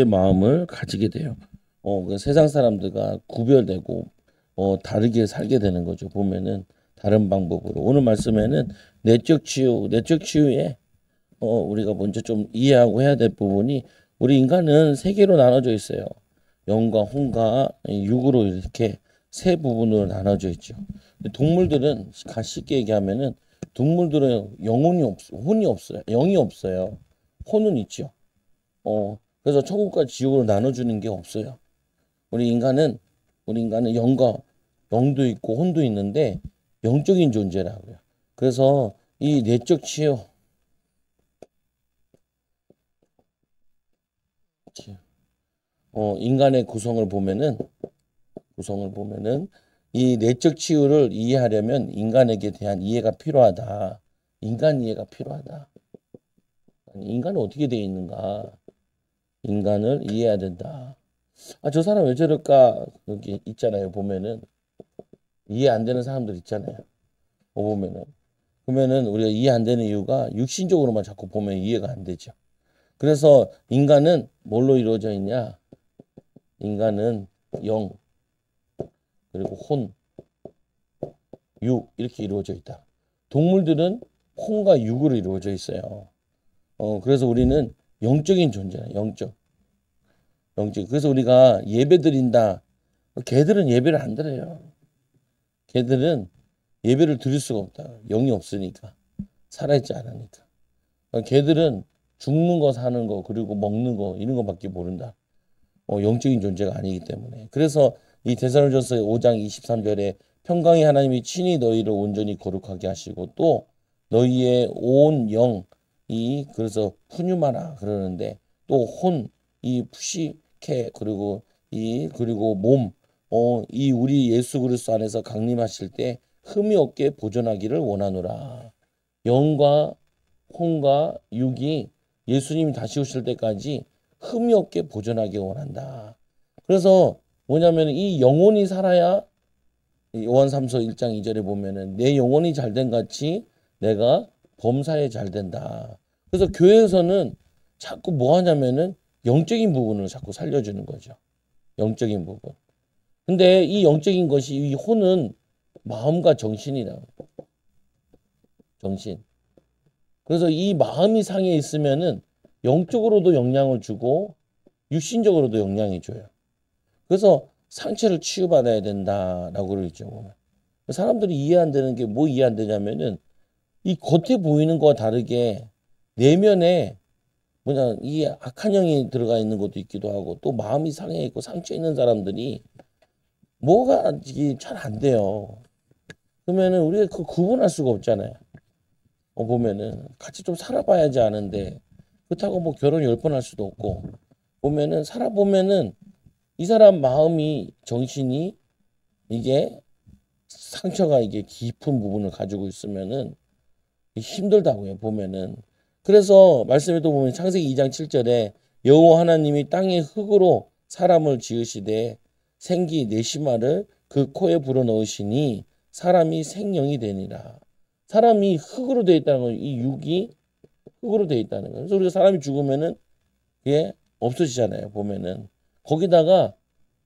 마음을 가지게 돼요. 그 세상 사람들과 구별되고 다르게 살게 되는 거죠. 보면은 다른 방법으로. 오늘 말씀에는 내적 치유에 우리가 먼저 좀 이해하고 해야 될 부분이 우리 인간은 세 개로 나눠져 있어요. 영과 혼과 육으로 이렇게 세 부분으로 나눠져 있죠. 근데 동물들은 쉽게 얘기하면은 동물들은 혼이 없어요. 영이 없어요. 혼은 있죠. 그래서 천국과 지옥으로 나눠주는 게 없어요. 우리 인간은 우리 인간은 영도 있고 혼도 있는데 영적인 존재라고요. 그래서 이 내적 치유, 인간의 구성을 보면은 이 내적 치유를 이해하려면 인간에게 대한 이해가 필요하다. 인간 이해가 필요하다. 인간은 어떻게 되어 있는가? 인간을 이해해야 된다. 저 사람 왜 저럴까? 여기 있잖아요. 보면은 이해 안 되는 사람들 있잖아요. 보면은 그러면은 우리가 이해 안 되는 이유가 육신적으로만 자꾸 보면 이해가 안 되죠. 그래서 인간은 뭘로 이루어져 있냐? 인간은 영 그리고 혼, 육 이렇게 이루어져 있다. 동물들은 혼과 육으로 이루어져 있어요. 그래서 우리는 영적인 존재야. 영적. 그래서 우리가 예배 드린다. 걔들은 예배를 안 드려요. 걔들은 예배를 드릴 수가 없다. 영이 없으니까. 살아있지 않으니까. 걔들은 죽는 거 사는 거 그리고 먹는 거 이런 거밖에 모른다. 영적인 존재가 아니기 때문에. 그래서 이 데살로니가서 5장 23절에 평강의 하나님이 친히 너희를 온전히 거룩하게 하시고 또 너희의 온 영이 그래서 푸뉴마라 그러는데 또 혼 이 푸시케 그리고 몸 이 우리 예수 그리스도 안에서 강림하실 때 흠이 없게 보존하기를 원하노라. 영과 혼과 육이 예수님이 다시 오실 때까지 흠이 없게 보존하기 원한다. 그래서 뭐냐면 이 영혼이 살아야 요한삼서 1장 2절에 보면은 내 영혼이 잘된 같이 내가 범사에 잘 된다. 그래서 교회에서는 자꾸 뭐 하냐면은 영적인 부분을 자꾸 살려주는 거죠. 영적인 부분. 근데 이 영적인 것이 이 혼은 마음과 정신이다. 정신. 그래서 이 마음이 상해 있으면은 영적으로도 영향을 주고 육신적으로도 영향이 줘요. 그래서 상처를 치유받아야 된다라고 그러죠. 사람들이 이해 안 되는 게 뭐 이해 안 되냐면은 이 겉에 보이는 거와 다르게 내면에 뭐냐 이 악한 영이 들어가 있는 것도 있기도 하고 또 마음이 상해 있고 상처 있는 사람들이 뭐가 이게 잘 안 돼요. 그러면은 우리가 그 구분할 수가 없잖아요. 보면은 같이 좀 살아봐야지 아는데 그렇다고 뭐 결혼 10번 할 수도 없고 보면은 살아보면은 이 사람 마음이 정신이 이게 상처가 이게 깊은 부분을 가지고 있으면은 힘들다고요 보면은. 그래서 말씀에도 보면 창세기 2장 7절에 여호와 하나님이 땅의 흙으로 사람을 지으시되 생기 내시마를 그 코에 불어넣으시니 사람이 생명이 되니라. 사람이 흙으로 되어 있다는 거예요. 이 육이 흙으로 되어 있다는 거예요. 그래서 우리가 사람이 죽으면은 그게 없어지잖아요. 보면은 거기다가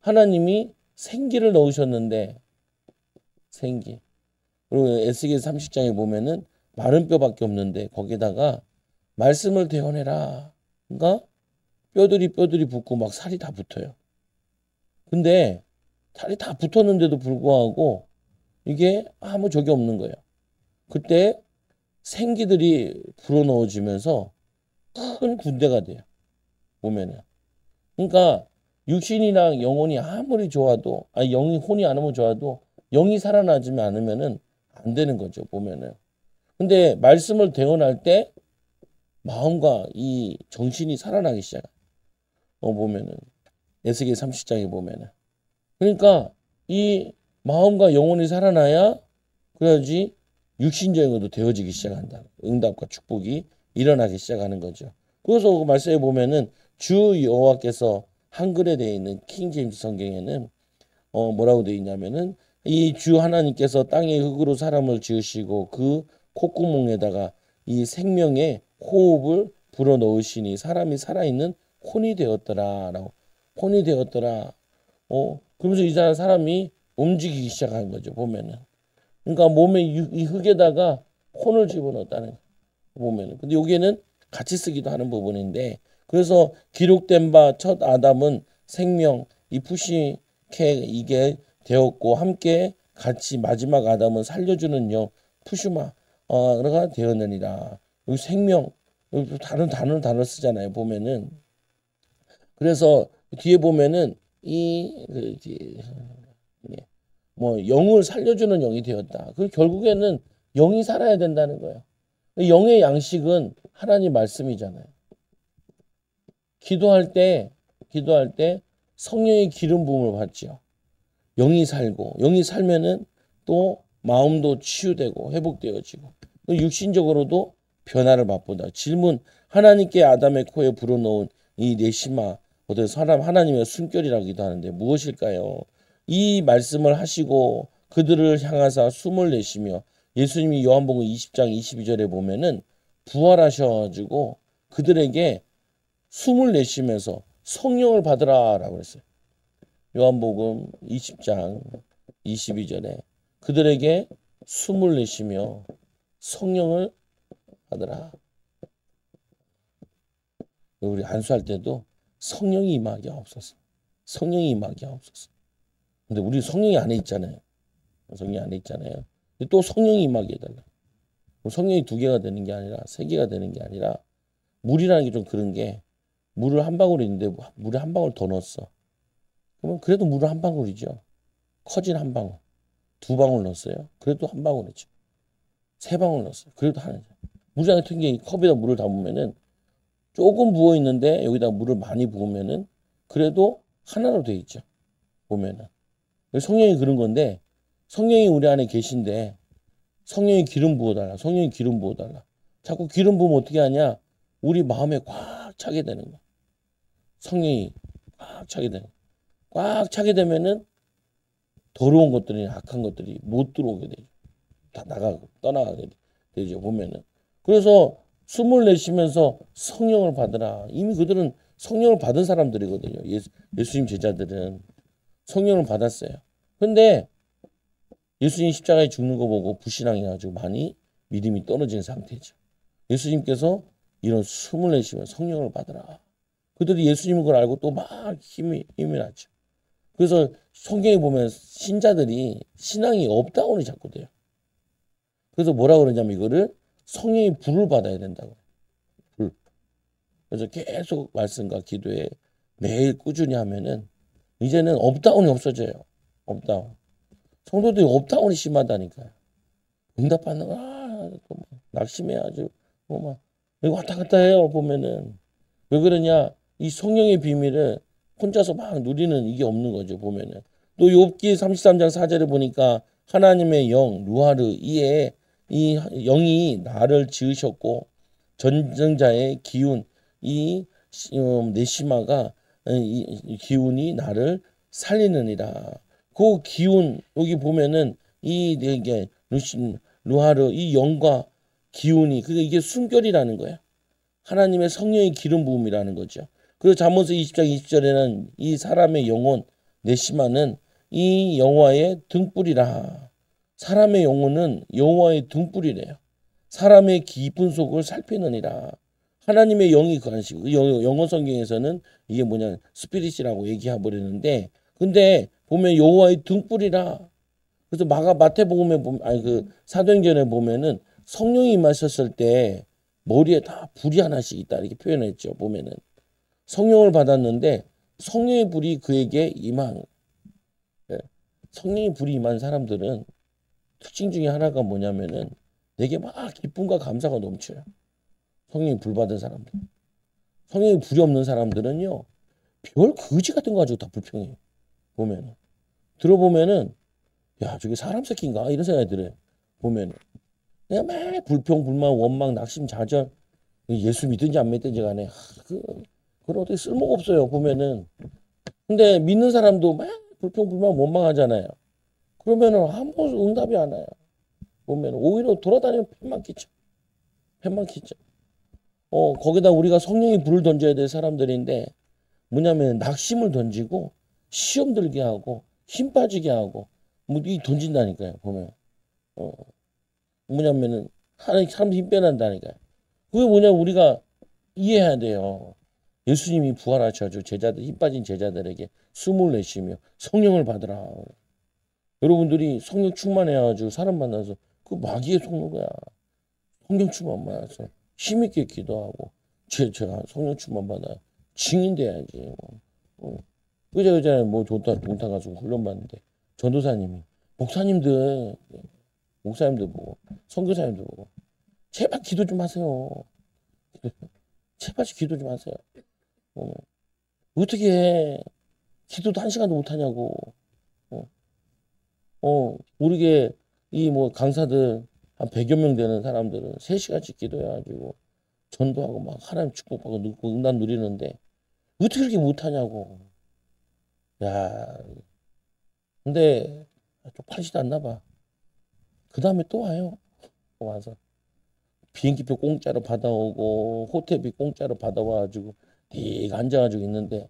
하나님이 생기를 넣으셨는데 생기. 그리고 에스겔 30장에 보면은 마른 뼈밖에 없는데 거기다가 말씀을 대언해라. 그러니까 뼈들이 붙고 막 살이 다 붙어요. 근데 살이 다 붙었는데도 불구하고 이게 아무 적이 없는 거예요. 그때 생기들이 불어넣어지면서 큰 군대가 돼요. 보면은. 그러니까 육신이랑 영혼이 아무리 좋아도 아니 영이 혼이 아무리 좋아도 영이 살아나지 않으면은 안 되는 거죠. 보면은. 근데 말씀을 대언할 때 마음과 이 정신이 살아나기 시작해. 보면은 에스겔 30장에 보면은. 그러니까 이 마음과 영혼이 살아나야 그래야지 육신적인 것도 되어지기 시작한다. 응답과 축복이 일어나기 시작하는 거죠. 그래서 그 말씀에 보면은 주 여호와께서 한글에 되어 있는 킹 제임스 성경에는 뭐라고 되어 있냐면은 이 주 하나님께서 땅의 흙으로 사람을 지으시고 그 콧구멍에다가 이 생명의 호흡을 불어 넣으시니 사람이 살아있는 혼이 되었더라라고. 혼이 되었더라. 그러면서 이 사람이 움직이기 시작한 거죠. 보면은. 그러니까 몸에 이 흙에다가 혼을 집어넣었다는 거 보면은. 근데 여기에는 같이 쓰기도 하는 부분인데, 그래서 기록된 바 첫 아담은 생명 이 푸시케 이게 되었고, 함께 같이 마지막 아담은 살려주는 영 푸슈마가 되었느니라. 여기 생명, 여기 또 다른 단어 쓰잖아요. 보면은. 그래서 뒤에 보면은 뭐 영을 살려주는 영이 되었다. 그 결국에는 영이 살아야 된다는 거예요. 영의 양식은 하나님 말씀이잖아요. 기도할 때 성령의 기름 부음을 받지요. 영이 살고, 영이 살면은 또 마음도 치유되고 회복되어지고, 육신적으로도 변화를 맛보다. 질문: 하나님께 아담의 코에 불어넣은 이 네시마, 사람 하나님의 숨결이라기도 하는데 무엇일까요? 이 말씀을 하시고 그들을 향하사 숨을 내쉬며, 예수님이 요한복음 20장 22절에 보면은 부활하셔가지고 그들에게 숨을 내쉬면서 성령을 받으라라고 했어요. 요한복음 20장 22절에 그들에게 숨을 내쉬며 성령을 받으라. 우리 안수할 때도 성령이 임하게 하옵소서. 성령이 임하게 하옵소서. 근데 우리 성령이 안에 있잖아요. 성령이 안에 있잖아요. 또 성령이 임하게 해달라. 성령이 2개가 되는 게 아니라 3개가 되는 게 아니라, 물이라는 게 좀 그런 게, 물을 한 방울 있는데 물에 한 방울 더 넣었어. 그러면 그래도 물은 한 방울이죠. 커진 한 방울. 2방울 넣었어요. 그래도 한 방울이죠. 3방울 넣었어요. 그래도 하나죠. 물이랑 같은 게 컵에다 물을 담으면은 조금 부어 있는데 여기다 물을 많이 부으면은 그래도 하나로 돼 있죠. 보면은. 성령이 그런 건데, 성령이 우리 안에 계신데 성령이 기름 부어달라. 성령이 기름 부어달라. 자꾸 기름 부으면 어떻게 하냐? 우리 마음에 꽉 차게 되는 거야. 성령이 꽉 차게 되는 거야. 꽉 차게 되면은 더러운 것들이, 악한 것들이 못 들어오게 되죠. 다 나가고 떠나가게 되죠. 보면은. 그래서 숨을 내쉬면서 성령을 받으라. 이미 그들은 성령을 받은 사람들이거든요. 예수님 제자들은 성령을 받았어요. 근데 예수님 십자가에 죽는 거 보고 불신앙해가지고 많이 믿음이 떨어진 상태죠. 예수님께서 이런 숨을 내쉬면 성령을 받으라. 그들이 예수님인 걸 알고 또 막 힘이 나죠. 그래서 성경에 보면 신자들이 신앙이 업다운이 자꾸 돼요. 그래서 뭐라 그러냐면 이거를 성령의 불을 받아야 된다고. 불. 그래서 계속 말씀과 기도에 매일 꾸준히 하면은 이제는 업다운이 없어져요. 업다운. 성도들이 업다운이 심하다니까요. 응답받는 거, 낙심해가지고, 이거 왔다 갔다 해요, 보면은. 왜 그러냐? 이 성령의 비밀을 혼자서 막 누리는 이게 없는 거죠, 보면은. 또 욥기 33장 4절에 보니까 하나님의 영, 루하르, 이 영이 나를 지으셨고, 전쟁자의 기운, 네시마가, 이 기운이 나를 살리느니라. 그 기운, 여기 보면은 이게 루하르, 이 영과 기운이, 그게 이게 숨결이라는 거예요. 하나님의 성령의 기름 부음이라는 거죠. 그리고 잠언서 20장 20절에는 이 사람의 영혼 네시마는 이 여호와의 등불이라. 사람의 영혼은 여호와의 등불이래요. 사람의 깊은 속을 살피느니라. 하나님의 영이 그 안시고, 영어 성경에서는 이게 뭐냐 스피릿이라고 얘기해 버리는데, 근데 보면 여호와의 등불이라. 그래서 마태복음에 보면, 사도행전에 보면은 성령이 임하셨을 때 머리에 다 불이 하나씩 있다 이렇게 표현했죠. 보면은 성령을 받았는데 성령의 불이 그에게 임한, 성령의 불이 임한 사람들은 특징 중에 하나가 뭐냐면은 내게 막 기쁨과 감사가 넘쳐요. 성령의 불 받은 사람들. 성령의 불이 없는 사람들은요, 별 거지 같은 거 가지고 다 불평해요. 보면은 들어보면은, 야, 저게 사람 새끼인가 이런 생각이 들어요. 보면은 내가 막 불평, 불만, 원망, 낙심, 좌절, 예수 믿든지 안 믿든지 간에 그건 어떻게 쓸모가 없어요. 보면은. 근데 믿는 사람도 막 불평, 불만, 원망하잖아요. 그러면은 아무 응답이 안 와요. 보면 오히려 돌아다니면 펜만 끼죠. 펜만 끼죠. 거기다 우리가 성령의 불을 던져야 될 사람들인데 뭐냐면 낙심을 던지고 시험 들게 하고 힘 빠지게 하고 뭐 이 던진다니까요. 보면 어, 뭐냐면은 하나님 사람 힘 빼난다니까요. 그게 뭐냐 우리가 이해해야 돼요. 예수님이 부활하셔가지고 제자들 힘 빠진 제자들에게 숨을 내쉬며 성령을 받으라. 여러분들이 성령 충만해가지고 사람 만나서 그 마귀에 속는 거야. 성령 충만 받아서 힘있게 기도하고 제가 성령 충만 받아 증인돼야지. 그저잖아요. 뭐 좋다 가서 훈련 받는데 전도사님이 목사님들 보고 선교사님들 보고 제발 기도 좀 하세요. 제발 기도 좀 하세요. 어, 어떻게 해? 기도도 한 시간도 못 하냐고. 어, 우리게 이 뭐 강사들 한 100여 명 되는 사람들은 3시간씩 기도해가지고 전도하고 막 하나님 축복받고 응답 누리는데 어떻게 그렇게 못하냐고. 야, 근데 쪽팔리지도 않나 봐. 그 다음에 또 와요. 또 와서 비행기표 공짜로 받아오고 호텔비 공짜로 받아와가지고 네 앉아가지고 있는데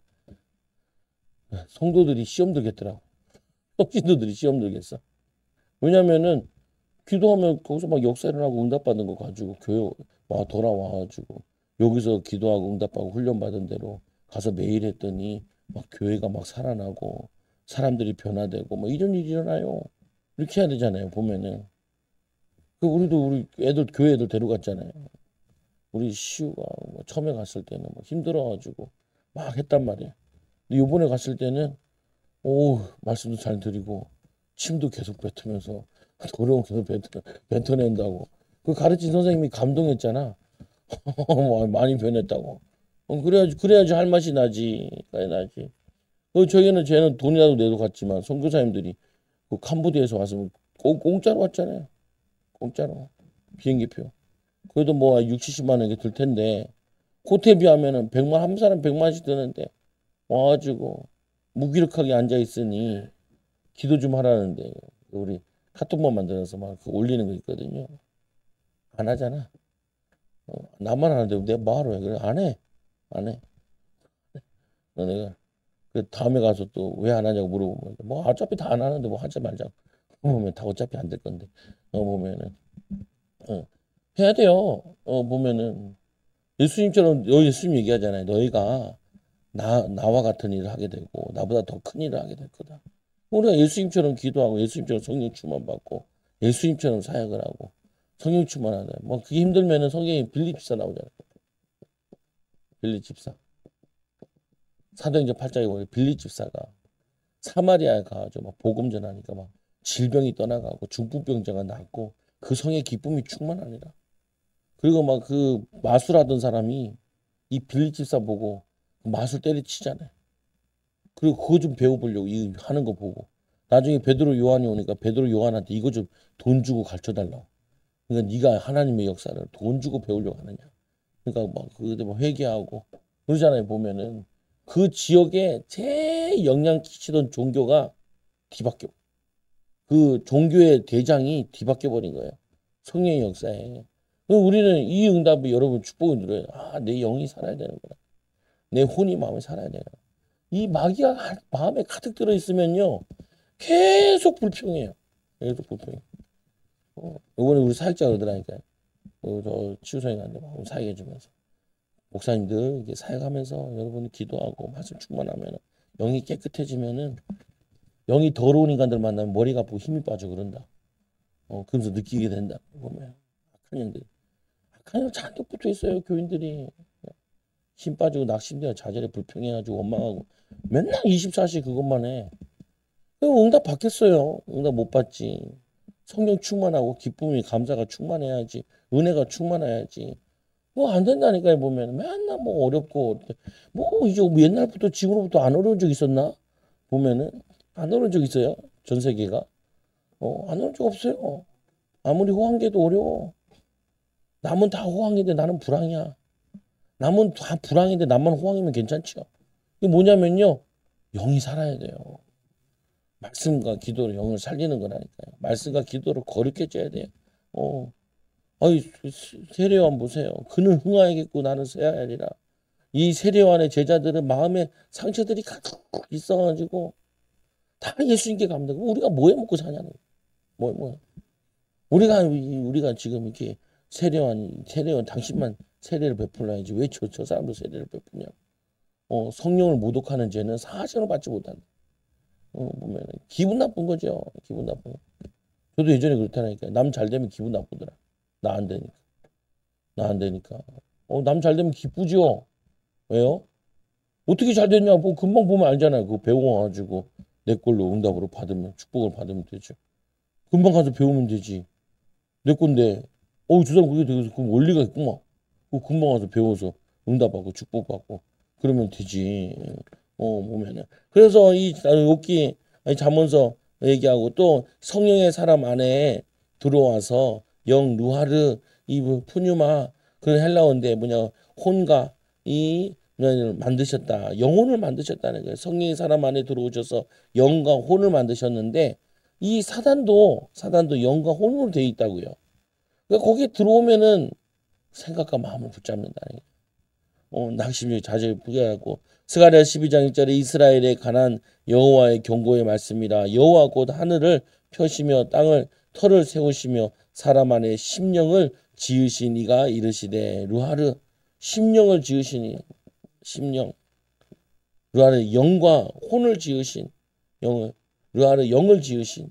성도들이 시험 들겠더라고. 성신도들이 시험 들겠어. 왜냐면은 기도하면 거기서 막 역사 일어나고 응답받는 거 가지고 교회 와 돌아와가지고 여기서 기도하고 응답하고 훈련받은 대로 가서 매일 했더니 막 교회가 막 살아나고 사람들이 변화되고 뭐 이런 일이 일어나요. 이렇게 해야 되잖아요. 보면은 우리도 우리 애들 교회 애들 데려갔잖아요. 우리 시우가 뭐 처음에 갔을 때는 뭐 힘들어가지고 막 했단 말이에요. 근데 요번에 갔을 때는 오 말씀도 잘 드리고 침도 계속 뱉으면서 더러운 계속 뱉어낸다고 그 가르친 선생님이 감동했잖아. 많이 변했다고. 그래야지 할 맛이 나지. 저희는 쟤는 돈이라도 내도 갔지만 선교사님들이 그 캄보디아에서 왔으면 공짜로 왔잖아요. 공짜로 비행기표. 그래도 뭐 6, 70만 원 이렇게 들 텐데 호텔비 하면은 100만 한 사람 100만원씩 드는데 와가지고 무기력하게 앉아 있으니 기도 좀 하라는데 우리 카톡만 만들어서 막 올리는 거 있거든요. 안 하잖아. 나만 하는데 내가 뭐하러 해? 그래 안 해. 내가 그 다음에 가서 또 왜 안 하냐고 물어보면 뭐 어차피 다 안 하는데 뭐 하지 말자. 보면 다 어차피 안 될 건데. 보면은 어, 해야 돼요. 보면은 예수님처럼 예수님 얘기하잖아요. 너희가 나와 같은 일을 하게 되고 나보다 더 큰 일을 하게 될 거다. 우리가 예수님처럼 기도하고 예수님처럼 성령 충만 받고 예수님처럼 사역을 하고 성령 충만하다. 뭐 그게 힘들면은 성경에 빌립 집사 나오잖아요. 빌립 집사. 사도행전 8장에 보면 빌립 집사가 사마리아에 가가지고 막 복음 전하니까 막 질병이 떠나가고 중풍병자가 낫고 그 성의 기쁨이 충만하니라. 그리고 막 그 마술하던 사람이 이 빌립 집사 보고 마술 때려치잖아요. 그리고 그거 좀 배워보려고 이 하는 거 보고 나중에 베드로 요한이 오니까 베드로 요한한테 이거 좀 돈 주고 가르쳐 달라고. 그러니까 네가 하나님의 역사를 돈 주고 배우려고 하느냐. 그러니까 막 그때 뭐 회개하고 그러잖아요. 보면은 그 지역에 제일 영향 끼치던 종교가 뒤바뀌어. 그 종교의 대장이 뒤바뀌어 버린 거예요. 성령의 역사에. 그럼 우리는 이 응답이 여러분 축복을 누려요. 내 영이 살아야 되는구나. 내 혼이 마음에 살아야 되나. 이 마귀가 마음에 가득 들어 있으면요. 계속 불평해요. 계속 불평해. 이번에 우리 사역자 그러더라니까요. 저 치유소에 갔는데 막 사역해주면서 목사님들 이게 사역하면서 여러분이 기도하고 말씀 충만하면 영이 깨끗해지면은 영이 더러운 인간들 만나면 머리가 아프고 힘이 빠져 그런다. 그러면서 느끼게 된다. 보면 악한 영 잔뜩 붙어 있어요. 교인들이 힘 빠지고 낙심되어 자잘에 불평해가지고 원망하고 맨날 24시 그것만 해. 그럼 응답 받겠어요. 응답 못 받지. 성령 충만하고 기쁨이 감사가 충만해야지. 은혜가 충만해야지. 뭐 안 된다니까요. 보면 맨날 뭐 어렵고 뭐 이제 뭐 옛날부터 지금부터 안 어려운 적 있었나? 보면은 안 어려운 적 있어요. 전 세계가 안 어려운 적 없어요. 아무리 호황계도 어려워. 남은 다 호황인데 나는 불황이야. 남은 다 불황인데 나만 호황이면 괜찮죠. 이게 뭐냐면요. 영이 살아야 돼요. 말씀과 기도로 영을 살리는 거라니까요. 말씀과 기도로 거룩해져야 돼요. 아이 세례요한 보세요. 그는 흥하겠고 나는 쇠하리라. 이 세례요한의 제자들은 마음에 상처들이 가득 있어가지고 다 예수님께 갑니다. 우리가 뭐 해 먹고 사냐는 거예요. 뭐. 우리가 지금 이렇게 세례요한 당신만 세례를 베풀어야지 왜 저 사람도 세례를 베푸냐. 성령을 모독하는 죄는 사실을 받지 못한다. 보면 기분 나쁜 거죠. 기분 나쁜 거. 저도 예전에 그렇다니까. 남 잘 되면 기분 나쁘더라. 나 안 되니까. 나 안 되니까. 남 잘 되면 기쁘죠. 왜요? 어떻게 잘 됐냐? 뭐 금방 보면 알잖아요. 그거 배워가지고 내 걸로 응답으로 받으면 축복을 받으면 되죠. 금방 가서 배우면 되지. 내 건데. 저 사람 그게 되게 그 원리가 있구만. 금방 가서 배워서 응답하고 축복받고 그러면 되지. 보면은. 그래서 이 욥기 잠언서 얘기하고 또 성령의 사람 안에 들어와서 영 루하르 이 푸뉴마 그 헬라어인데 뭐냐 혼과 이 만드셨다. 영혼을 만드셨다는 거예요. 성령의 사람 안에 들어오셔서 영과 혼을 만드셨는데 이 사단도 영과 혼으로 되어 있다고요. 그러니까 거기에 들어오면은 생각과 마음을 붙잡는다는 거예요. 낙심이 자주 부여하고 스가랴 12장 1절에 이스라엘에 관한 여호와의 경고의 말씀이라. 여호와 곧 하늘을 펴시며 땅을 터를 세우시며 사람 안에 심령을 지으신 이가 이르시되 루하르 심령을 지으시니 심령 루하르 영과 혼을 지으신 영을 루하르 영을 지으신.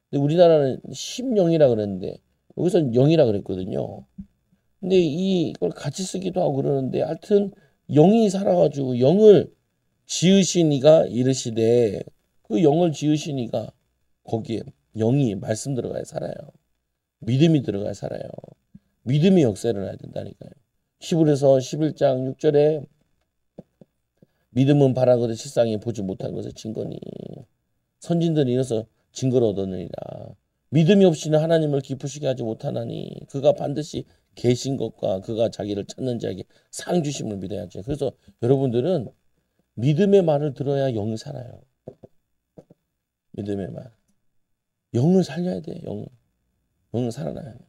근데 우리나라는 심령이라 그랬는데 여기서는 영이라 그랬거든요. 근데 이걸 같이 쓰기도 하고 그러는데 하여튼 영이 살아가지고 영을 지으신 이가 이르시되 그 영을 지으신 이가 거기에 영이 말씀 들어가야 살아요. 믿음이 들어가야 살아요. 믿음이 역사를 해야 된다니까요. 히브리서 11장 6절에 믿음은 바라는 것을 실상에 보지 못한 것의 증거니 선진들이 이어서 증거를 얻었느니라. 믿음이 없이는 하나님을 기쁘시게 하지 못하나니 그가 반드시 계신 것과 그가 자기를 찾는 자에게 상 주심을 믿어야죠. 그래서 여러분들은 믿음의 말을 들어야 영이 살아요. 믿음의 말. 영을 살려야 돼. 영을 살아나야 돼.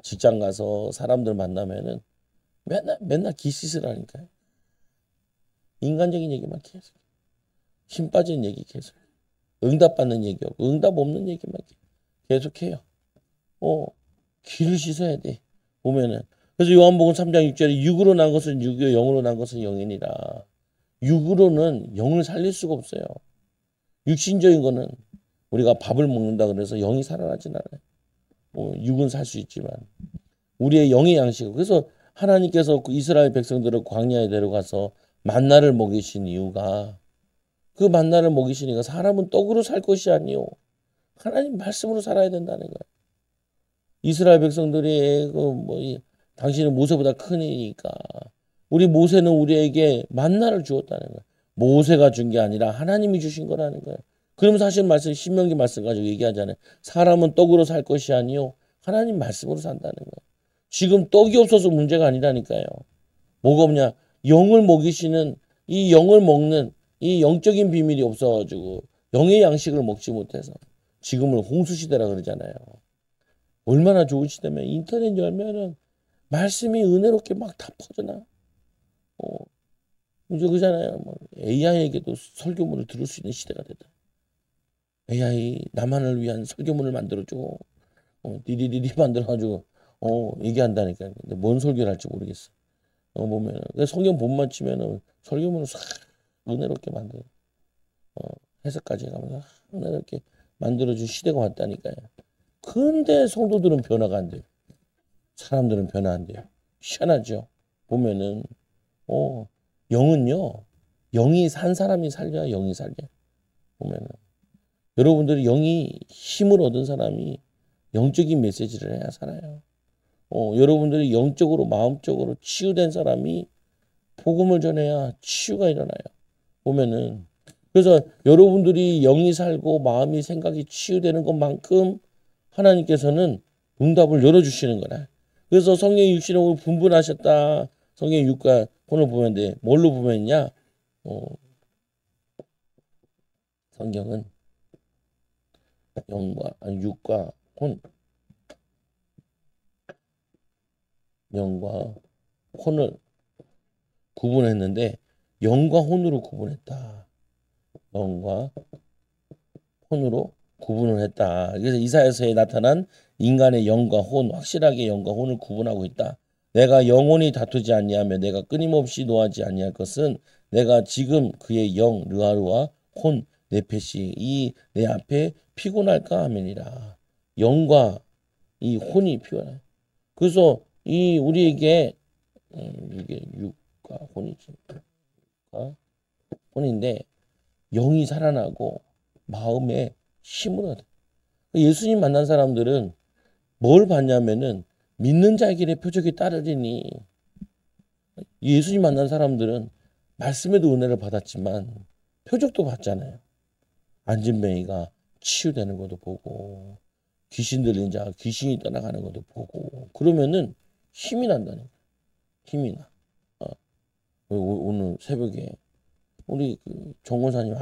직장 가서 사람들 만나면은 맨날 기시스를 하니까요. 인간적인 얘기만 계속. 힘 빠진 얘기 계속. 응답 받는 얘기 없고 응답 없는 얘기만 계속해요. 귀를 씻어야 돼. 보면은. 그래서 요한복음 3장 6절에 육으로 난 것은 육이요 영으로 난 것은 영이니라. 육으로는 영을 살릴 수가 없어요. 육신적인 거는 우리가 밥을 먹는다 그래서 영이 살아나진 않아요. 육은 살 수 있지만 우리의 영의 양식. 그래서 하나님께서 이스라엘 백성들을 광야에 데려가서 만나를 먹이신 이유가 그 만나를 먹이시니까 사람은 떡으로 살 것이 아니요 하나님 말씀으로 살아야 된다는 거예요. 이스라엘 백성들이 당신은 모세보다 크니까 우리 모세는 우리에게 만나를 주었다는 거예요. 모세가 준 게 아니라 하나님이 주신 거라는 거예요. 그럼 사실 말씀 신명기 말씀 가지고 얘기하잖아요. 사람은 떡으로 살 것이 아니요 하나님 말씀으로 산다는 거예요. 지금 떡이 없어서 문제가 아니라니까요. 뭐가 없냐? 영을 먹이시는 이 영을 먹는 이 영적인 비밀이 없어가지고 영의 양식을 먹지 못해서 지금은 홍수 시대라 그러잖아요. 얼마나 좋은 시대면 인터넷 열면은 말씀이 은혜롭게 막 다 퍼져나. 이제 그잖아요. AI에게도 설교문을 들을 수 있는 시대가 됐다. AI 나만을 위한 설교문을 만들어줘. 디디디디 만들어가지고 얘기한다니까. 근데 뭔 설교를 할지 모르겠어. 보면은 성경 본만 치면은 설교문을 싹 은혜롭게 만들어. 해석까지 가면서 은혜롭게 만들어준 시대가 왔다니까요. 근데 성도들은 변화가 안 돼요. 사람들은 변화 안 돼요. 희한하죠. 보면은 영은요. 영이 산 사람이 살려야 영이 살려. 보면은 여러분들이 영이 힘을 얻은 사람이 영적인 메시지를 해야 살아요. 여러분들이 영적으로 마음적으로 치유된 사람이 복음을 전해야 치유가 일어나요. 보면은 그래서 여러분들이 영이 살고 마음이 생각이 치유되는 것만큼 하나님께서는 응답을 열어주시는 거라. 그래서 성령이 육신으로 분분하셨다. 성령의 육과 혼을 보면 돼. 뭘로 보면냐? 성경은 육과 혼. 영과 혼을 구분했는데 영과 혼으로 구분했다. 영과 혼으로 구분을 했다. 그래서 이사야서에 나타난 인간의 영과 혼, 확실하게 영과 혼을 구분하고 있다. 내가 영혼이 다투지 아니하며 내가 끊임없이 노하지 아니할 것은 내가 지금 그의 영 르하루와 혼 네페시 이 내 앞에 피곤할까 함이니라. 영과 이 혼이 피곤해. 그래서 이 우리에게 이게 육과 혼이지. 육과 혼인데 영이 살아나고 마음에 힘을 얻어. 예수님 만난 사람들은 뭘 봤냐면은 믿는 자의 길의 표적이 따르리니 예수님 만난 사람들은 말씀에도 은혜를 받았지만 표적도 봤잖아요. 안진뱅이가 치유되는 것도 보고 귀신 들린 자 귀신이 떠나가는 것도 보고 그러면은 힘이 난다는 거예요. 힘이 나. 오늘 새벽에 우리 그 정권사님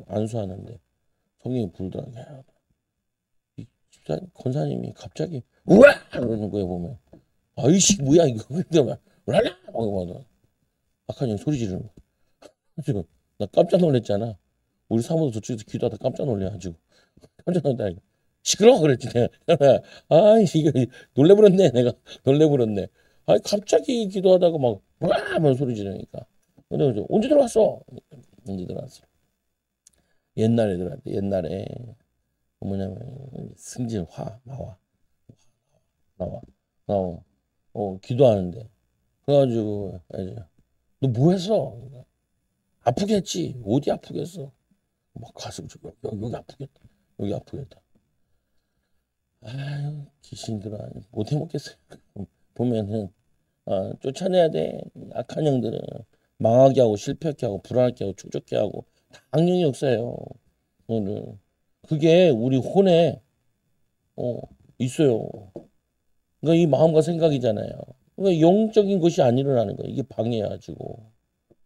안수하는데 성경이 불더라고요. 이 집사 권사님이 갑자기 우와 그러는 거예요 보면 아이씨 뭐야 이거 그러더만 라라 막 악한 형 소리 지르는 거. 나 깜짝 놀랐잖아. 우리 사모도 저쪽에서 기도하다 깜짝 놀래가지고 깜짝 놀랐다. 시끄러워 그랬지 내가. 아이씨 이거 놀래버렸네 내가 놀래버렸네. 아 갑자기 기도하다가 막 우와 막 소리 지르니까. 근데 언제 들어왔어? 언제 들어왔어? 옛날에 들어왔대. 옛날에 뭐냐면 승진화 나와 기도하는데 그래가지고 너 뭐 했어? 아프겠지. 어디 아프겠어? 막 가슴 여기 아프겠다. 여기 아프겠다. 아유 귀신들아 못 해먹겠어요. 보면은 쫓아내야 돼. 악한 영들은 망하게 하고 실패하게 하고 불안하게 하고 축적게 하고 당연히 역사예요. 오늘 그게 우리 혼에 있어요. 그러니까 이 마음과 생각이잖아요. 그러니까 영적인 것이 안 일어나는 거예요. 이게 방해해가지고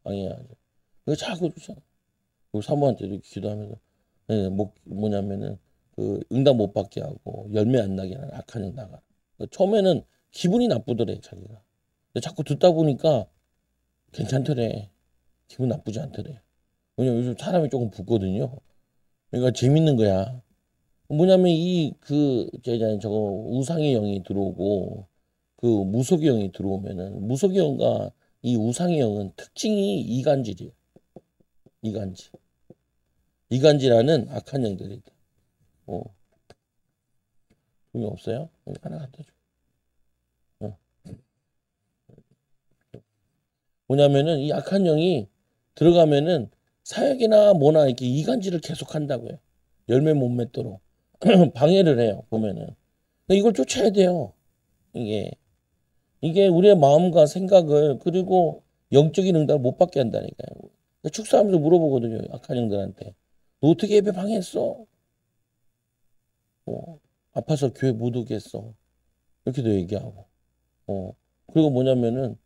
방해해가지고. 그래서 자꾸 쫓아. 그 사모한테도 기도하면서 뭐냐면은 그 응답 못 받게 하고 열매 안 나게 하는 악한 영 나가. 처음에는 기분이 나쁘더래 자기가. 근데 자꾸 듣다 보니까 괜찮더래. 기분 나쁘지 않더래. 왜냐면 요즘 사람이 조금 붓거든요. 그러니까 재밌는 거야. 뭐냐면 저거 우상의 영이 들어오고 그 무속의 영이 들어오면은 무속의 영과 이 우상의 영은 특징이 이간질이에요. 이간질. 이간질하는 악한 영들이 있다. 돈이 없어요? 여기 하나 갖다 줘. 뭐냐면은 이 악한 영이 들어가면은 사역이나 뭐나 이렇게 이간질을 계속 한다고요. 열매 못 맺도록 방해를 해요. 보면은 이걸 쫓아야 돼요. 이게 우리의 마음과 생각을 그리고 영적인 응답을 못 받게 한다니까요. 축사하면서 물어보거든요. 악한 영들한테 너 어떻게 예배 방해했어? 아파서 교회 못 오게 했어. 이렇게도 얘기하고. 그리고 뭐냐면은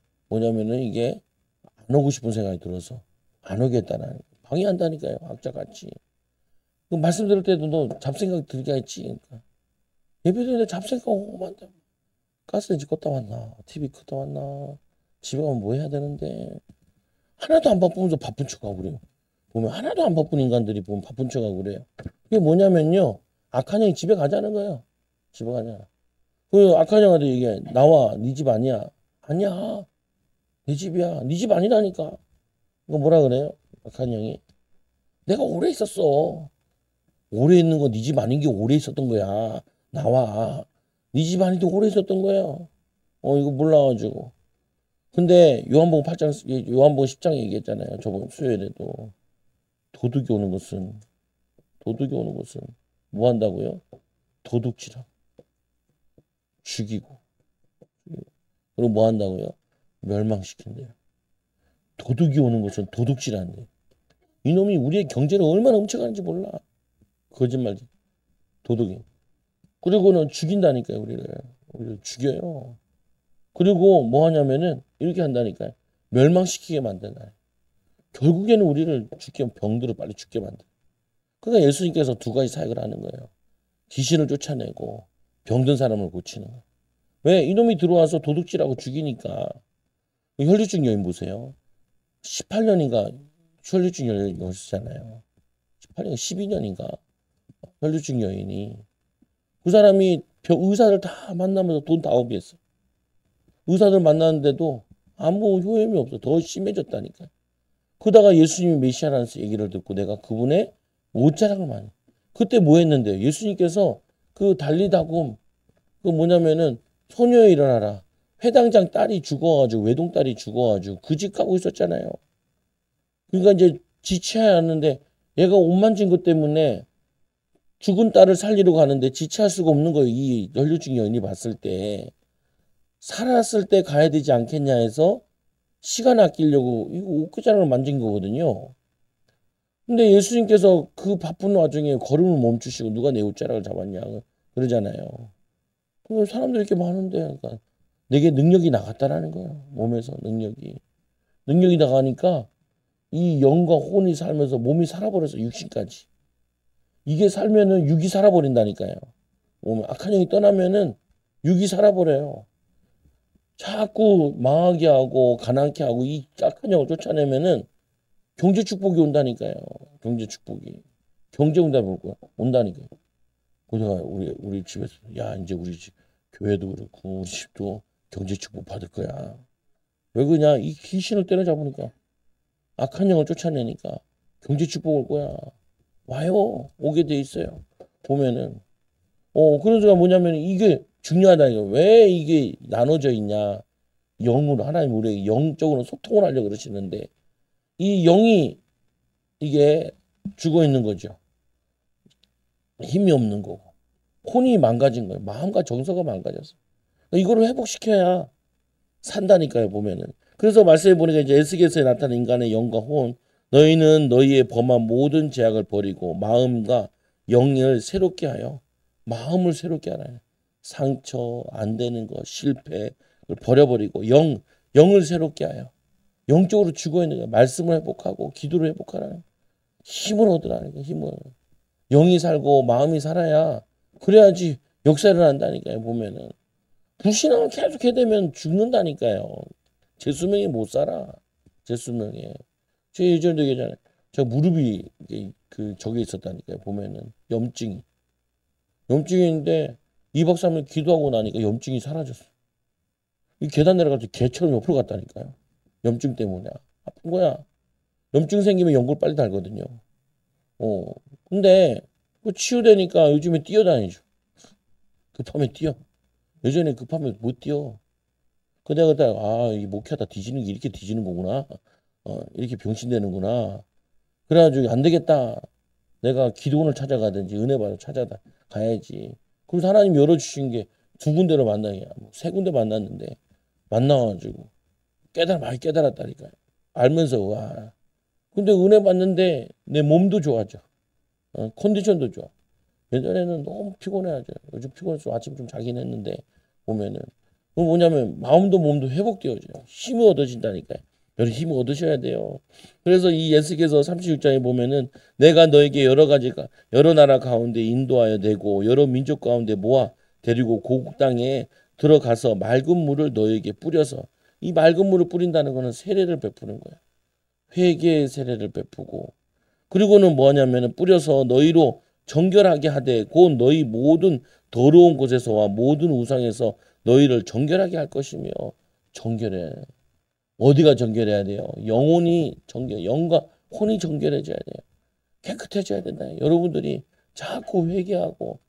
이게 안 오고 싶은 생각이 들어서 안 오겠다는 방해한다니까요. 악자같이. 그 말씀 들을 때도 너 잡생각 들게 했지. 그러니까. 예배 드리는데 잡생각 오고 한다. 가스레인지 껐다 왔나? TV 껐다 왔나? 집에 가면 뭐 해야 되는데 하나도 안 바쁘면서 바쁜 척하고 그래요. 보면 하나도 안 바쁜 인간들이 보면 바쁜 척하고 그래요. 그게 뭐냐면요. 악한 영이 집에 가자는 거예요. 집에 가자. 그 악한 영한테 얘기해. 나와. 네 집 아니야. 아니야. 내 집이야. 네 집 아니라니까. 이거 뭐라 그래요? 악한 영이. 내가 오래 있었어. 오래 있는 거 네 집 아닌 게 오래 있었던 거야. 나와. 네 집 아닌데 오래 있었던 거야. 이거 몰라가지고. 근데 요한복음 10장 얘기했잖아요. 저번 수요일에도. 도둑이 오는 것은 뭐 한다고요? 도둑질하고 죽이고 그리고 뭐 한다고요? 멸망시킨대요. 도둑이 오는 것은 도둑질한대. 이놈이 우리의 경제를 얼마나 훔쳐가는지 몰라. 거짓말이지. 도둑이. 그리고는 죽인다니까요. 우리를 죽여요. 그리고 뭐 하냐면은 이렇게 한다니까요. 멸망시키게 만든다. 결국에는 우리를 병들어 빨리 죽게 만든. 그러니까 예수님께서 두 가지 사역을 하는 거예요. 귀신을 쫓아내고 병든 사람을 고치는 거예요. 왜? 이놈이 들어와서 도둑질하고 죽이니까. 혈류증 여인 보세요. 18년인가 혈류증 여인이었잖아요. 18년, 12년인가 혈류증 여인이. 그 사람이 의사들 다 만나면서 돈 다 허비했어. 의사들 만나는데도 아무 효험이 없어. 더 심해졌다니까. 그러다가 예수님이 메시아라는 얘기를 듣고 내가 그분의 못자락을 많이. 그때 뭐 했는데요? 예수님께서 그 달리다곰 그 뭐냐면은 소녀에 일어나라. 회당장 딸이 죽어가지고 외동딸이 죽어가지고 그 집 가고 있었잖아요. 그러니까 이제 지체해야 하는데 얘가 옷 만진 것 때문에 죽은 딸을 살리러 가는데 지체할 수가 없는 거예요. 이 혈류증 여인이 봤을 때. 살았을 때 가야 되지 않겠냐 해서 시간 아끼려고 이거 옷가장을 만진 거거든요. 근데 예수님께서 그 바쁜 와중에 걸음을 멈추시고 누가 내 옷자락을 잡았냐 그러잖아요. 그럼 사람들이 이렇게 많은데 그러니까 내게 능력이 나갔다라는 거예요. 몸에서 능력이 나가니까 이 영과 혼이 살면서 몸이 살아버려서 육신까지. 이게 살면은 육이 살아버린다니까요. 몸에 악한 영이 떠나면은 육이 살아버려요. 자꾸 망하게 하고 가난케 하고 이 악한 영을 쫓아내면은 경제 축복이 온다니까요. 경제 축복이. 경제 응답이 온다니까요. 그래서 우리 집에서 야 이제 우리 집 교회도 그렇고 우리 집도 경제 축복 받을 거야. 왜 그러냐? 이 귀신을 때려잡으니까 악한 영을 쫓아내니까 경제 축복 올 거야. 와요. 오게 돼 있어요. 보면은 그래서 뭐냐면 이게 중요하다니까. 왜 이게 나눠져 있냐? 영으로 하나님 우리 영적으로 소통을 하려고 그러시는데 이 영이 이게 죽어 있는 거죠. 힘이 없는 거고. 혼이 망가진 거예요. 마음과 정서가 망가졌어. 이거를 회복시켜야 산다니까요, 보면은. 그래서 말씀해 보니까 이제 에스겔서에 나타난 인간의 영과 혼, 너희는 너희의 범한 모든 죄악을 버리고 마음과 영을 새롭게 하여 마음을 새롭게 하라. 상처, 안 되는 거, 실패를 버려버리고 영을 새롭게 하여 영적으로 죽어 있는 거 말씀을 회복하고 기도를 회복하라는 힘을 얻으라는 거 힘을. 영이 살고 마음이 살아야 그래야지 역사를 한다니까요. 보면은 불신앙을 계속 해대면 죽는다니까요. 제 수명에 못 살아. 제 수명에. 제 예전에도 얘기하잖아요. 저 무릎이 그 저게 있었다니까요. 보면은 염증인데 2박 3일 기도하고 나니까 염증이 사라졌어. 이 계단 내려가서 개처럼 옆으로 갔다니까요. 염증 때문에 아픈 거야. 염증 생기면 연골 빨리 달거든요. 근데 그 치유되니까 요즘에 뛰어다니죠. 급하면 뛰어. 예전에 급하면 못 뛰어. 그때 이 목회하다 뒤지는 게 이렇게 뒤지는 거구나. 이렇게 병신되는구나. 그래가지고 안 되겠다. 내가 기도원을 찾아가든지 은혜 받아 가야지. 그래서 하나님 열어주신 게 두 군데로 만나냐. 세 군데 만났는데 만나가지고 많이 깨달았다니까요. 알면서 와. 근데 은혜 받는데 내 몸도 좋아져. 컨디션도 좋아. 예전에는 너무 피곤해하죠. 요즘 피곤해서 아침 좀 자긴 했는데 보면은 그 뭐냐면 마음도 몸도 회복되어져요. 힘을 얻어진다니까요. 여러분 힘을 얻으셔야 돼요. 그래서 이 에스겔서 36장에 보면은 내가 너에게 여러 나라 가운데 인도하여 내고 여러 민족 가운데 모아 데리고 고국 땅에 들어가서 맑은 물을 너에게 뿌려서 이 맑은 물을 뿌린다는 거는 세례를 베푸는 거야. 회개의 세례를 베푸고 그리고는 뭐냐면은 뿌려서 너희로 정결하게 하되 곧 너희 모든 더러운 곳에서와 모든 우상에서 너희를 정결하게 할 것이며 정결해. 어디가 정결해야 돼요? 영과 혼이 정결해져야 돼요. 깨끗해져야 된다. 여러분들이 자꾸 회개하고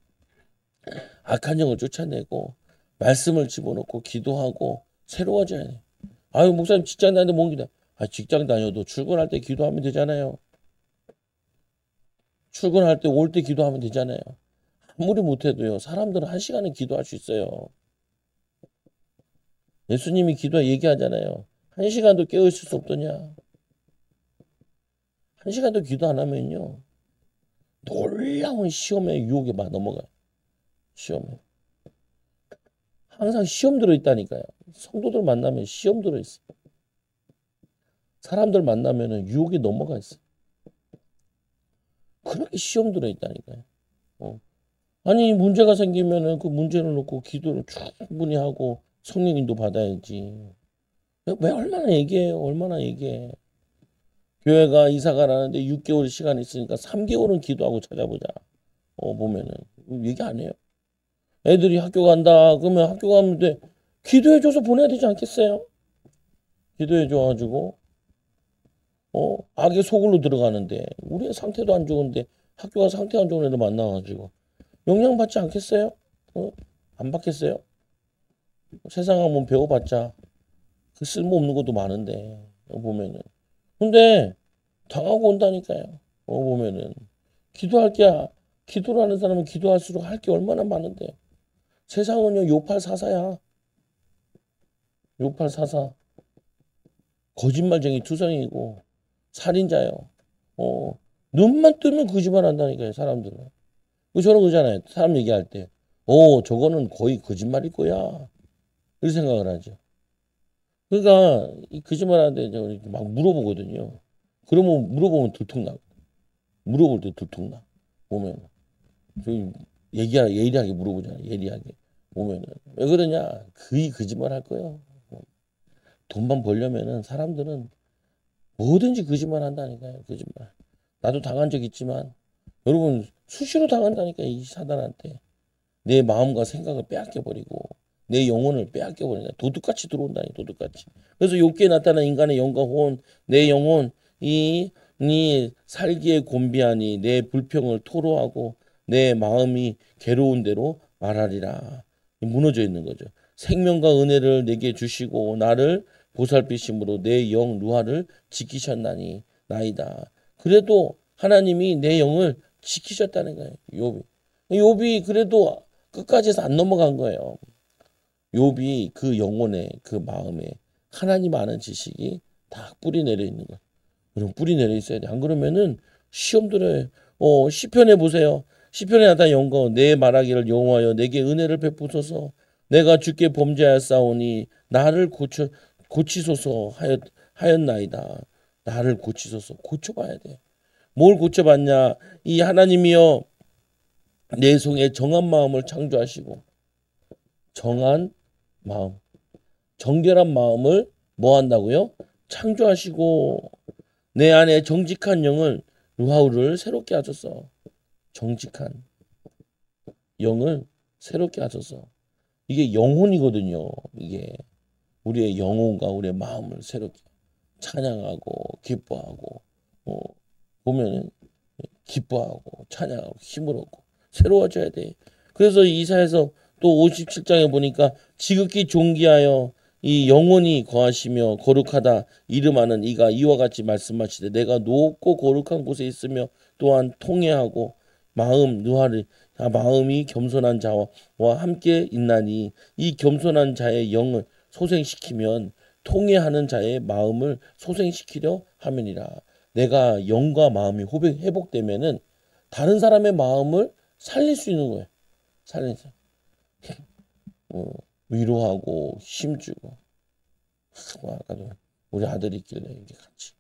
악한 영을 쫓아내고 말씀을 집어넣고 기도하고 새로워져야 돼요. 아유 목사님 직장 다니는데 뭔 기도? 직장 다녀도 출근할 때 기도하면 되잖아요. 출근할 때 올 때 기도하면 되잖아요. 아무리 못해도요. 사람들은 1시간은 기도할 수 있어요. 예수님이 기도 얘기하잖아요. 1시간도 깨어있을 수 없더냐. 1시간도 기도 안 하면요. 놀라운 시험의 유혹에 막 넘어가요. 시험에. 항상 시험 들어있다니까요. 성도들 만나면 시험 들어있어. 사람들 만나면 유혹에 넘어가 있어. 그렇게 시험 들어있다니까요. 아니 문제가 생기면은 그 문제를 놓고 기도를 충분히 하고 성령님도 받아야지. 왜 얼마나 얘기해요? 얼마나 얘기해. 교회가 이사 가라는데 6개월 시간 있으니까 3개월은 기도하고 찾아보자. 보면은 얘기 안 해요. 애들이 학교 간다. 그러면 학교 가면 돼. 기도해줘서 보내야 되지 않겠어요? 기도해줘가지고 악의 속으로 들어가는데 우리의 상태도 안 좋은데 학교가 상태 안 좋은 애들 만나가지고 영향 받지 않겠어요? 안 받겠어요? 세상 한번 배워봤자 그 쓸모없는 것도 많은데 보면은 근데 당하고 온다니까요. 보면은 기도할 게 기도를 하는 사람은 기도할수록 할 게 얼마나 많은데 세상은요 요팔사사야. 요팔사사 거짓말쟁이 투성이고 살인자요. 눈만 뜨면 거짓말 한다니까요 사람들은. 저는 그러잖아요. 사람 얘기할 때 저거는 거의 거짓말일 거야. 이렇게 생각을 하죠. 그러니까 이 거짓말 하는데 막 물어보거든요. 그러면 물어보면 들통나. 물어볼 때 들통나. 보면 저희 예리하게 물어보잖아요. 예리하게 보면은 왜 그러냐? 거의 거짓말 할 거예요. 돈만 벌려면은 사람들은 뭐든지 거짓말 한다니까요. 거짓말. 나도 당한 적 있지만 여러분 수시로 당한다니까 이 사단한테 내 마음과 생각을 빼앗겨 버리고 내 영혼을 빼앗겨 버리니까 도둑같이 들어온다니 도둑같이. 그래서 욥기에 나타난 인간의 영과 혼, 내 영혼 이 살기에 곤비하니 내 불평을 토로하고 내 마음이 괴로운 대로 말하리라. 무너져 있는 거죠. 생명과 은혜를 내게 주시고 나를 보살피심으로 내 영 루아를 지키셨나니 나이다. 그래도 하나님이 내 영을 지키셨다는 거예요. 욥이 그래도 끝까지 해서 안 넘어간 거예요. 욥이 그 영혼에 그 마음에 하나님 아는 지식이 다 뿌리 내려 있는 거예요. 그럼 뿌리 내려 있어야 돼. 안 그러면은 시험 들어요. 시편에 보세요. 시편에 나타난 영거 내 말하기를 여호와여 내게 은혜를 베푸소서 내가 주께 범죄하였사오니 나를 고치소서 하였나이다. 나를 고치소서. 고쳐봐야 돼. 뭘 고쳐봤냐? 이 하나님이여 내 속에 정한 마음을 창조하시고 정한 마음, 정결한 마음을 뭐 한다고요? 창조하시고 내 안에 정직한 영을 루하우를 새롭게 하소서. 정직한 영을 새롭게 하소서. 이게 영혼이거든요. 이게 우리의 영혼과 우리의 마음을 새롭게 찬양하고 기뻐하고 보면은 기뻐하고 찬양하고 힘을 얻고 새로워져야 돼. 그래서 이사에서 또 57장에 보니까 지극히 존귀하여 이 영혼이 거하시며 거룩하다 이름하는 이가 이와 같이 말씀하시되 내가 높고 거룩한 곳에 있으며 또한 통회하고 마음이 겸손한 자와 함께 있나니 이 겸손한 자의 영을 소생시키면 통회하는 자의 마음을 소생시키려 함이니라. 내가 영과 마음이 회복되면은 다른 사람의 마음을 살릴 수 있는 거예요. 살려서 위로하고 힘주고. 아까도 우리 아들이 있길래 이렇게 같이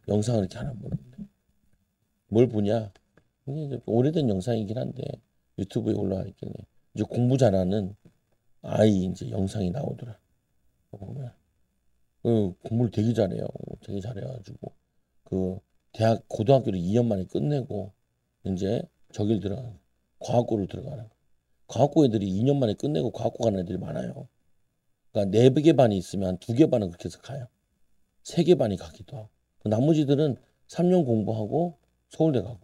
영상을 이렇게 하나 보는데 뭘 보냐? 이게 오래된 영상이긴 한데 유튜브에 올라와 있길래 이제 공부 잘하는 아이 이제 영상이 나오더라. 보면 공부를 되게 잘해요. 되게 잘해가지고 그 대학 고등학교를 2년 만에 끝내고 이제 저길 들어가는 과학고를 들어가는 거예요. 과학고 애들이 2년 만에 끝내고 과학고 가는 애들이 많아요. 그러니까 4개 반이 있으면 한 2개 반은 그렇게 해서 가요. 3개 반이 가기도 하고. 나머지들은 3년 공부하고 서울대 가고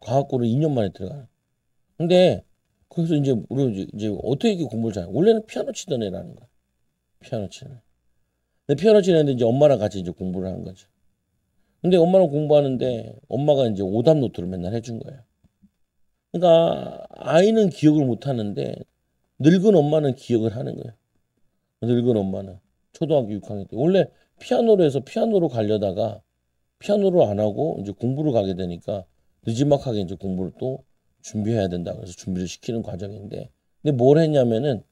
과학고를 2년 만에 들어가요. 근데 그래서 이제 우리 이제 어떻게 이렇게 공부를 잘해? 원래는 피아노 치던 애라는 거야. 피아노 치는 애. 근데 피아노 치는 애인데 이제 엄마랑 같이 이제 공부를 한 거죠. 근데 엄마랑 공부하는데 엄마가 이제 오답 노트를 맨날 해준 거예요. 그러니까 아이는 기억을 못 하는데 늙은 엄마는 기억을 하는 거예요. 늙은 엄마는 초등학교 6학년 때 원래 피아노로 해서 피아노로 가려다가 피아노를 안 하고 이제 공부를 가게 되니까 늦지막하게 이제 공부를 또 준비해야 된다. 그래서 준비를 시키는 과정인데 근데 뭘 했냐면은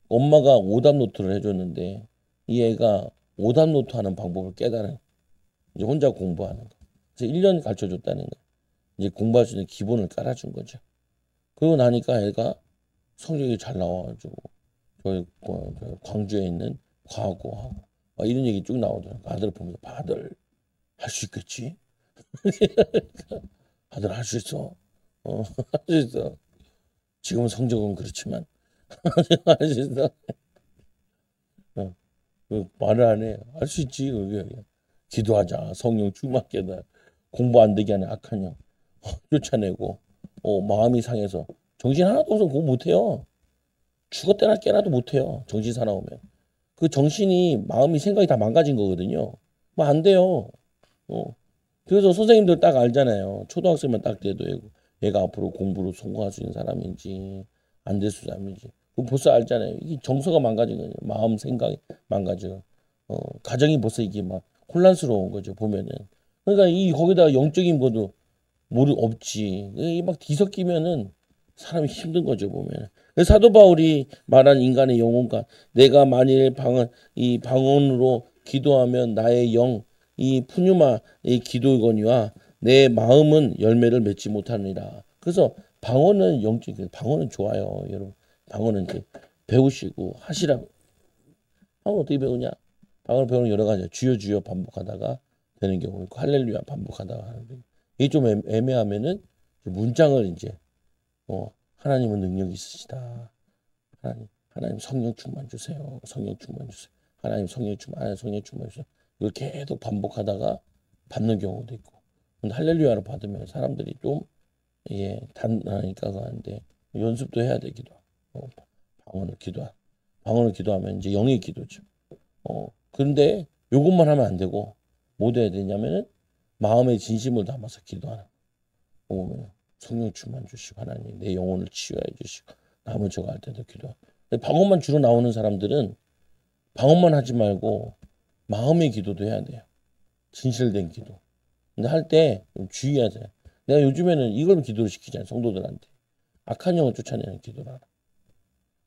엄마가 오답 노트를 해줬는데 이 애가 오답 노트 하는 방법을 깨달은 이제 혼자 공부하는 거. 그래서 1년 가르쳐 줬다는 거. 이제 공부할 수 있는 기본을 깔아준 거죠. 그러고 나니까 애가 성적이 잘 나와가지고 저 광주에 있는 과학고하고 막 이런 얘기 쭉 나오더라고. 아들 보면서 아들 할 수 있겠지? 아들 할 수 있어. 할 수 있어. 지금은 성적은 그렇지만 할 수 있어. 어, 그 말을 안 해. 할 수 있지. 그게 기도하자. 성령 충만케 해다. 공부 안 되게 하는 악한 영 쫓아내고 마음이 상해서 정신 하나도 없으면 공부 못해요. 죽었대나 깨나도 못해요. 정신 사나우면. 그 정신이 마음이 생각이 다 망가진 거거든요. 뭐 안 돼요. 어. 그래서 선생님들 딱 알잖아요. 초등학생만 딱 돼도 얘가 앞으로 공부로 성공할 수 있는 사람인지 안 될 사람인지 그 벌써 알잖아요. 이게 정서가 망가진 거예요. 마음 생각이 망가져. 가정이 벌써 이게 막 혼란스러운 거죠. 보면은. 그러니까 이 거기다 영적인 것도 모르 없지. 이 막 뒤섞이면은 사람이 힘든 거죠. 보면. 사도 바울이 말한 인간의 영혼과 내가 만일 이 방언으로 기도하면 나의 영 이 푸뉴마 이 기도거니와 내 마음은 열매를 맺지 못하느니라. 그래서 방언은 영적 방언은 좋아요, 여러분. 방언은 이제 배우시고 하시라고. 방언 어떻게 배우냐? 방언을 배우는 여러 가지 주여 주여 반복하다가 되는 경우 있고 할렐루야 반복하다가 하는데 이게 좀 애매하면은 문장을 이제 하나님은 능력이 있으시다. 하나님 성령 충만 주세요. 성령 충만 주세요. 하나님 성령 충만, 하나님 성령 충만 주세요. 이걸 계속 반복하다가 받는 경우도 있고. 근데 할렐루야를 받으면 사람들이 좀 단하니까 하는데 연습도 해야 되기도 하고. 방언을 기도하면 이제 영의 기도죠. 그런데 요것만 하면 안 되고 뭐 해야 되냐면은 마음의 진심을 담아서 기도하는 거. 성령 충만 주시고 하나님 내 영혼을 치유해 주시고 남은 저거 할 때도 기도하고. 방언만 주로 나오는 사람들은 방언만 하지 말고 마음의 기도도 해야 돼요. 진실된 기도. 근데 할 때 좀 주의하세요. 내가 요즘에는 이걸 기도를 시키잖아요. 성도들한테. 악한 영을 쫓아내는 기도를 하라.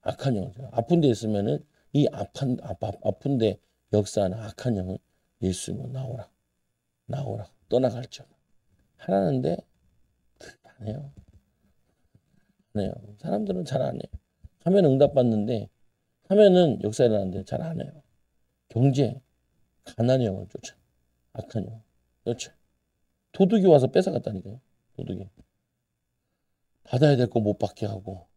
악한 영. 아픈 데 있으면은 이 아픈 데 역사하는 악한 영을 예수님으로 나오라. 나오라. 떠나갈지어다. 하라는데 안 해요. 안 해요. 사람들은 잘 안 해요. 하면 응답받는데 하면은 역사 일어나는데 잘 안 해요. 경제, 가난의 영을 쫓아. 악한 영. 그렇죠. 도둑이 와서 뺏어갔다니까요. 도둑이. 받아야 될 거 못 받게 하고.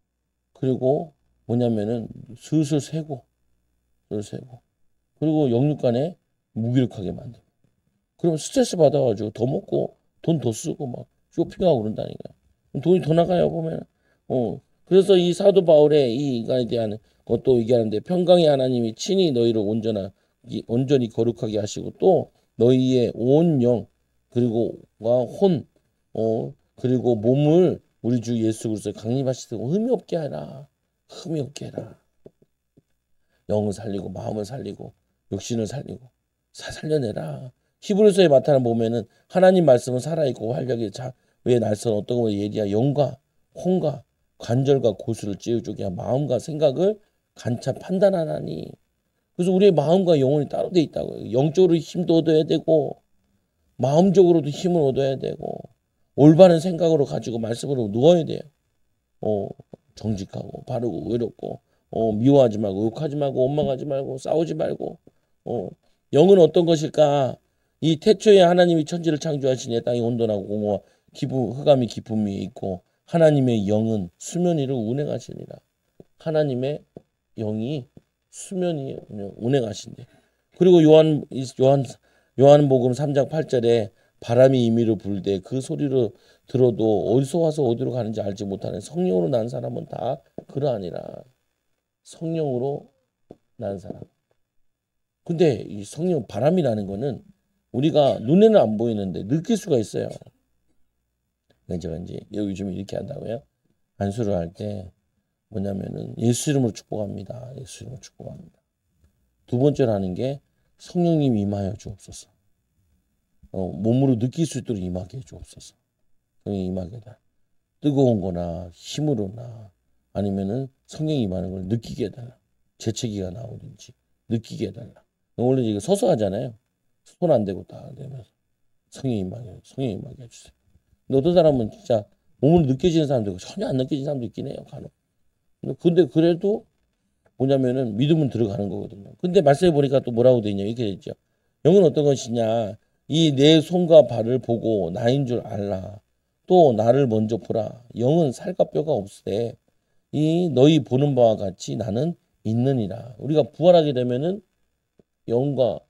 그리고 뭐냐면은 슬슬 세고. 슬슬 세고. 그리고 영육간에 무기력하게 만들고. 그러면 스트레스 받아가지고 더 먹고 돈 더 쓰고 막 쇼핑하고 그런다니까요. 돈이 더 나가요 보면. 그래서 이 사도 바울의 이 인간에 대한 것도 얘기하는데 평강의 하나님이 친히 너희를 온전히 거룩하게 하시고 또 너희의 온 영 그리고 혼 그리고 몸을 우리 주 예수 그리스도에 강림하시고 흠이 없게 하라. 흠이 없게 해라. 영을 살리고 마음을 살리고 육신을 살리고 살려내라. 히브리서에 나타나 보면은 하나님 말씀은 살아있고 활력이 왜 날선 어떤 거 예리야 영과 혼과 관절과 고수를 찌우주게 마음과 생각을 간차 판단하나니. 그래서 우리의 마음과 영혼이 따로 돼 있다고요. 영적으로 힘도 얻어야 되고 마음적으로도 힘을 얻어야 되고 올바른 생각으로 가지고 말씀으로 누워야 돼요. 정직하고 바르고 의롭고 미워하지 말고 욕하지 말고 원망하지 말고 싸우지 말고 영은 어떤 것일까? 이 태초에 하나님이 천지를 창조하시니 땅이 온전하고 공허와 흑암이 깊음이 있고 하나님의 영은 수면 위를 운행하시니라. 하나님의 영이 수면 위에 운행하신대. 그리고 요한복음 3장 8절에 바람이 임의로 불되 그 소리로 들어도 어디서 와서 어디로 가는지 알지 못하는 성령으로 난 사람은 다 그러하니라. 성령으로 난 사람. 근데 이 성령 바람이라는 거는 우리가 눈에는 안 보이는데 느낄 수가 있어요. 제가 이제 요즘 이렇게 한다고요. 안수를 할 때 뭐냐면은 예수 이름으로 축복합니다. 예수 이름으로 축복합니다. 두 번째로 하는 게 성령님 임하여 주옵소서. 몸으로 느낄 수 있도록 임하게 해 주옵소서. 성령이 임하게 해달라. 뜨거운 거나 힘으로나 아니면은 성령이 임하는 걸 느끼게 해달라. 재채기가 나오든지 느끼게 해달라. 원래 이거 서서 하잖아요. 손 안 대고 다 되면서 성령이 임하게 해주세요. 근데 어떤 사람은 진짜 몸으로 느껴지는 사람도 있고 전혀 안 느껴지는 사람도 있긴 해요. 간혹. 근데 그래도 뭐냐면은 믿음은 들어가는 거거든요. 근데 말씀해 보니까 또 뭐라고 돼 있냐 이렇게 돼 있죠. 영은 어떤 것이냐? 이 내 손과 발을 보고 나인 줄 알라. 또 나를 먼저 보라. 영은 살과 뼈가 없으되 이 너희 보는 바와 같이 나는 있느니라. 우리가 부활하게 되면은 영과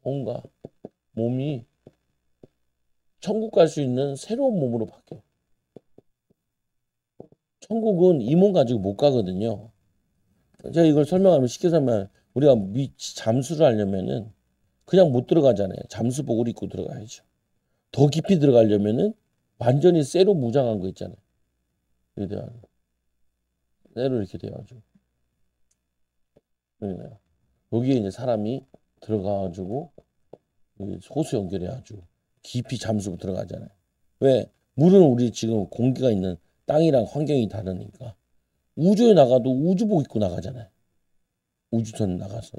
몸과 몸이 천국 갈 수 있는 새로운 몸으로 바뀌어요. 천국은 이 몸 가지고 못 가거든요. 제가 이걸 설명하면 쉽게 설명하면 우리가 잠수를 하려면은 그냥 못 들어가잖아요. 잠수복을 입고 들어가야죠. 더 깊이 들어가려면은 완전히 쇠로 무장한 거 있잖아요. 이렇게 돼가지고 쇠로 이렇게 돼가지고 여기에 이제 사람이 들어가가지고 호수 연결해가지고 깊이 잠수고 들어가잖아요. 왜? 물은 우리 지금 공기가 있는 땅이랑 환경이 다르니까 우주에 나가도 우주복 입고 나가잖아요. 우주선 나가서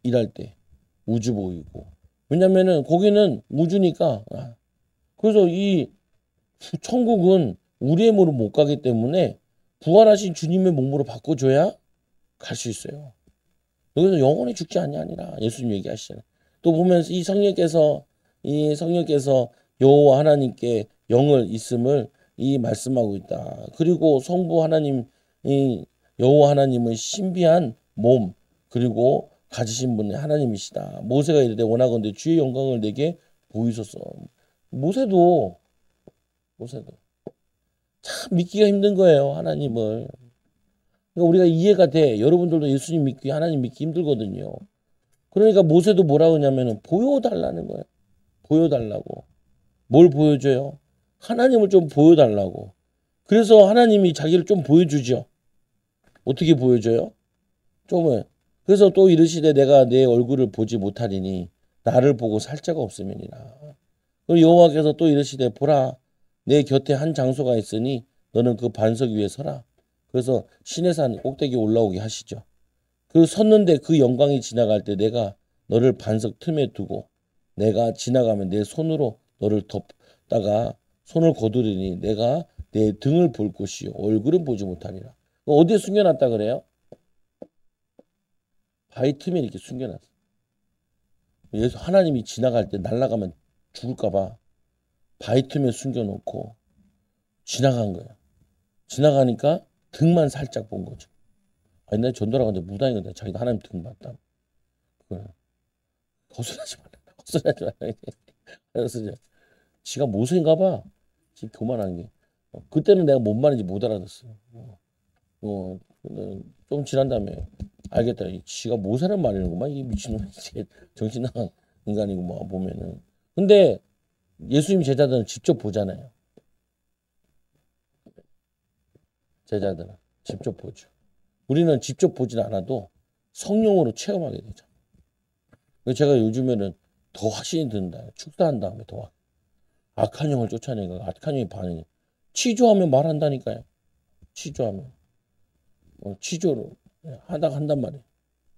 일할 때 우주복 입고. 왜냐면은 거기는 우주니까. 그래서 이 천국은 우리의 몸으로 못 가기 때문에 부활하신 주님의 몸으로 바꿔줘야 갈 수 있어요. 여기서 영원히 죽지 않냐 아니라 예수님 얘기하시잖아요. 또 보면 이 성령께서 여호와 하나님께 영을 있음을 이 말씀하고 있다. 그리고 성부 하나님 이 여호와 하나님은 신비한 몸 그리고 가지신 분이 하나님이시다. 모세가 이르되 원하건대 주의 영광을 내게 보이소서. 모세도 참 믿기가 힘든 거예요. 하나님을. 그러니까 우리가 이해가 돼. 여러분들도 예수님 믿기 하나님 믿기 힘들거든요. 그러니까 모세도 뭐라고 하냐면은 보여달라는 거예요. 보여달라고. 뭘 보여줘요? 하나님을 좀 보여달라고. 그래서 하나님이 자기를 좀 보여주죠. 어떻게 보여줘요? 좀. 그래서 또 이르시되 내가 내 얼굴을 보지 못하리니 나를 보고 살 자가 없음이니라. 그리고 여호와께서 또 이르시되 보라 내 곁에 한 장소가 있으니 너는 그 반석 위에 서라. 그래서 시내산 꼭대기에 올라오게 하시죠. 그 섰는데 그 영광이 지나갈 때 내가 너를 반석 틈에 두고 내가 지나가면 내 손으로 너를 덮다가 손을 거두리니 내가 내 등을 볼 것이요 얼굴은 보지 못하리라. 어디에 숨겨놨다 그래요? 바위 틈에 이렇게 숨겨놨어. 예수 하나님이 지나갈 때 날아가면 죽을까봐 바위 틈에 숨겨놓고 지나간 거예요. 지나가니까 등만 살짝 본 거죠. 아니 내가 전도라고 하는데 무당이거든. 자기도 하나님 등 봤다. 거슬하지 말라. 거슬하지 말라. 그래서 이제 지가 모세인가 봐. 지금 교만한 게. 그때는 내가 뭔 말인지 못 알아듣어. 좀 지난 다음에 알겠다. 지가 모세란 말이는구만. 이 미친놈이 정신 나간 인간이고 뭐 보면은. 근데 예수님 제자들은 직접 보잖아요. 제자들은 직접 보죠. 우리는 직접 보진 않아도 성령으로 체험하게 되죠. 제가 요즘에는 더 확신이 든다. 축사한 다음에 더 악한 영을 쫓아내니까 악한 영이 반응해. 치조하면 말한다니까요. 치조하면. 치조로 하다가 한단 말이에요.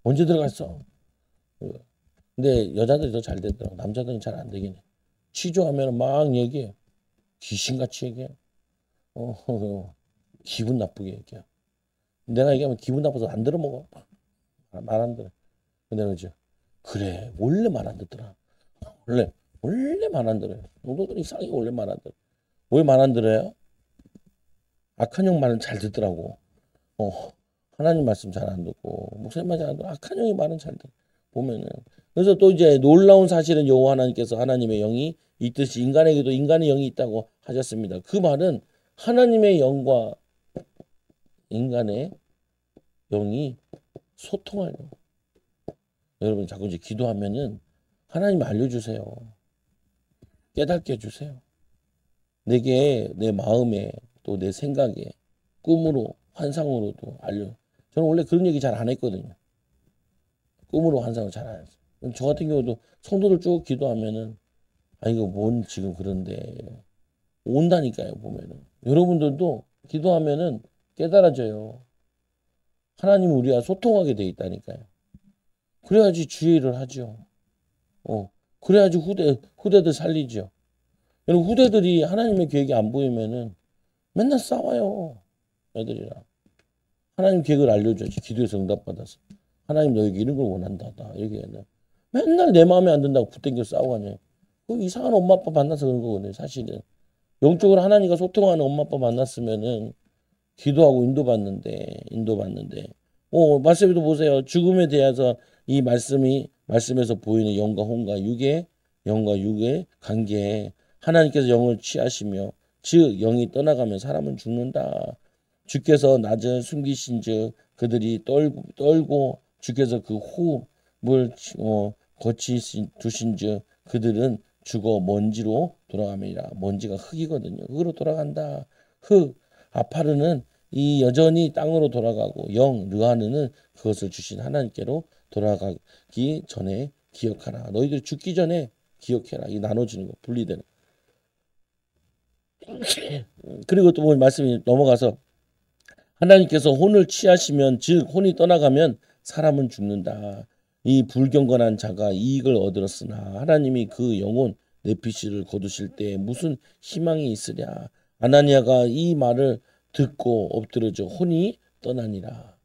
언제 들어갔어? 근데 여자들이 더 잘 되더라고. 남자들은 잘 안 되긴 해. 치조하면 막 얘기해. 귀신같이 얘기해. 기분 나쁘게 얘기해. 내가 얘기하면 기분 나빠서 안 들어먹어. 말 안 들어. 근데 그러죠. 그래 원래 말 안 듣더라. 원래 말 안 들어요. 너도 이상하게 원래 말 안 들어. 왜 말 안 들어요? 악한 형 말은 잘 듣더라고. 하나님 말씀 잘 안 듣고 목사님 말 잘 안 듣고 악한 형의 말은 잘 듣. 보면은 그래서 또 이제 놀라운 사실은 여호와 하나님께서 하나님의 영이 있듯이 인간에게도 인간의 영이 있다고 하셨습니다. 그 말은 하나님의 영과 인간의 영이 소통하려고. 여러분 자꾸 이제 기도하면은 하나님 알려주세요. 깨닫게 해주세요. 내게 내 마음에 또 내 생각에 꿈으로 환상으로도 알려. 저는 원래 그런 얘기 잘 안 했거든요. 꿈으로 환상을 잘 안 했어요. 저 같은 경우도 성도들 쭉 기도하면은 이거 뭔 지금 그런데 온다니까요. 보면은 여러분들도 기도하면은 깨달아져요. 하나님 우리와 소통하게 돼 있다니까요. 그래야지 주의를 하죠. 그래야지 후대들 살리죠. 여러분 후대들이 하나님의 계획이 안 보이면은 맨날 싸워요. 애들이랑. 하나님 계획을 알려줘야지. 기도에서 응답받아서. 하나님 너에게 이런 걸 원한다. 이렇게 맨날 내 마음에 안 든다고 붙들겨 싸우고 하냐. 그 이상한 엄마 아빠 만나서 그런 거거든요. 사실은. 영적으로 하나님과 소통하는 엄마 아빠 만났으면은 기도하고 인도받는데 말씀에도 보세요. 죽음에 대해서 이 말씀에서 보이는 영과 육의 관계에 하나님께서 영을 취하시며 즉 영이 떠나가면 사람은 죽는다. 주께서 낮은 숨기신즉 그들이 떨고 주께서 그 호흡을 거치신 두신즉 그들은 죽어 먼지로 돌아가니라. 먼지가 흙이거든요. 흙으로 돌아간다. 흙 아파르는 이 여전히 땅으로 돌아가고 영 르하느는 그것을 주신 하나님께로 돌아가기 전에 기억하라. 너희들 죽기 전에 기억해라. 이 나눠지는 거 분리되는. 그리고 또 말씀이 넘어가서 하나님께서 혼을 취하시면 즉 혼이 떠나가면 사람은 죽는다. 이 불경건한 자가 이익을 얻었으나 하나님이 그 영혼 내피시를 거두실 때 무슨 희망이 있으랴. 아나니아가 이 말을 듣고 엎드려져 혼이 떠나니라.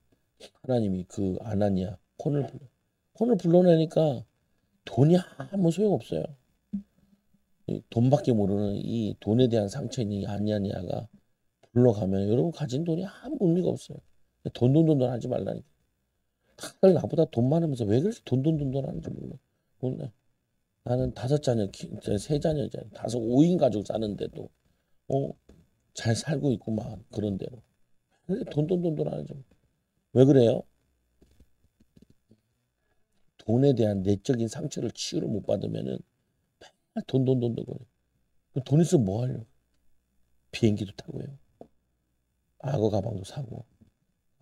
하나님이 그 아나니아 혼을 불러내니까 돈이 아무 소용없어요. 돈밖에 모르는 이 돈에 대한 상처인 이 아나니아가 불러가면 여러분 가진 돈이 아무 의미가 없어요. 돈 하지 말라니까. 다들 나보다 돈 많으면서 왜 그렇게 돈 하는지 몰라. 나는 5자녀, 3자녀잖아. 5인 가족 사는데도 잘 살고 있고 막 그런 대로. 돈 하는지. 왜 그래요? 돈에 대한 내적인 상처를 치유를 못 받으면은 맨날 돈 거려. 돈 있으면 뭐 하려고? 비행기도 타고요. 악어 가방도 사고.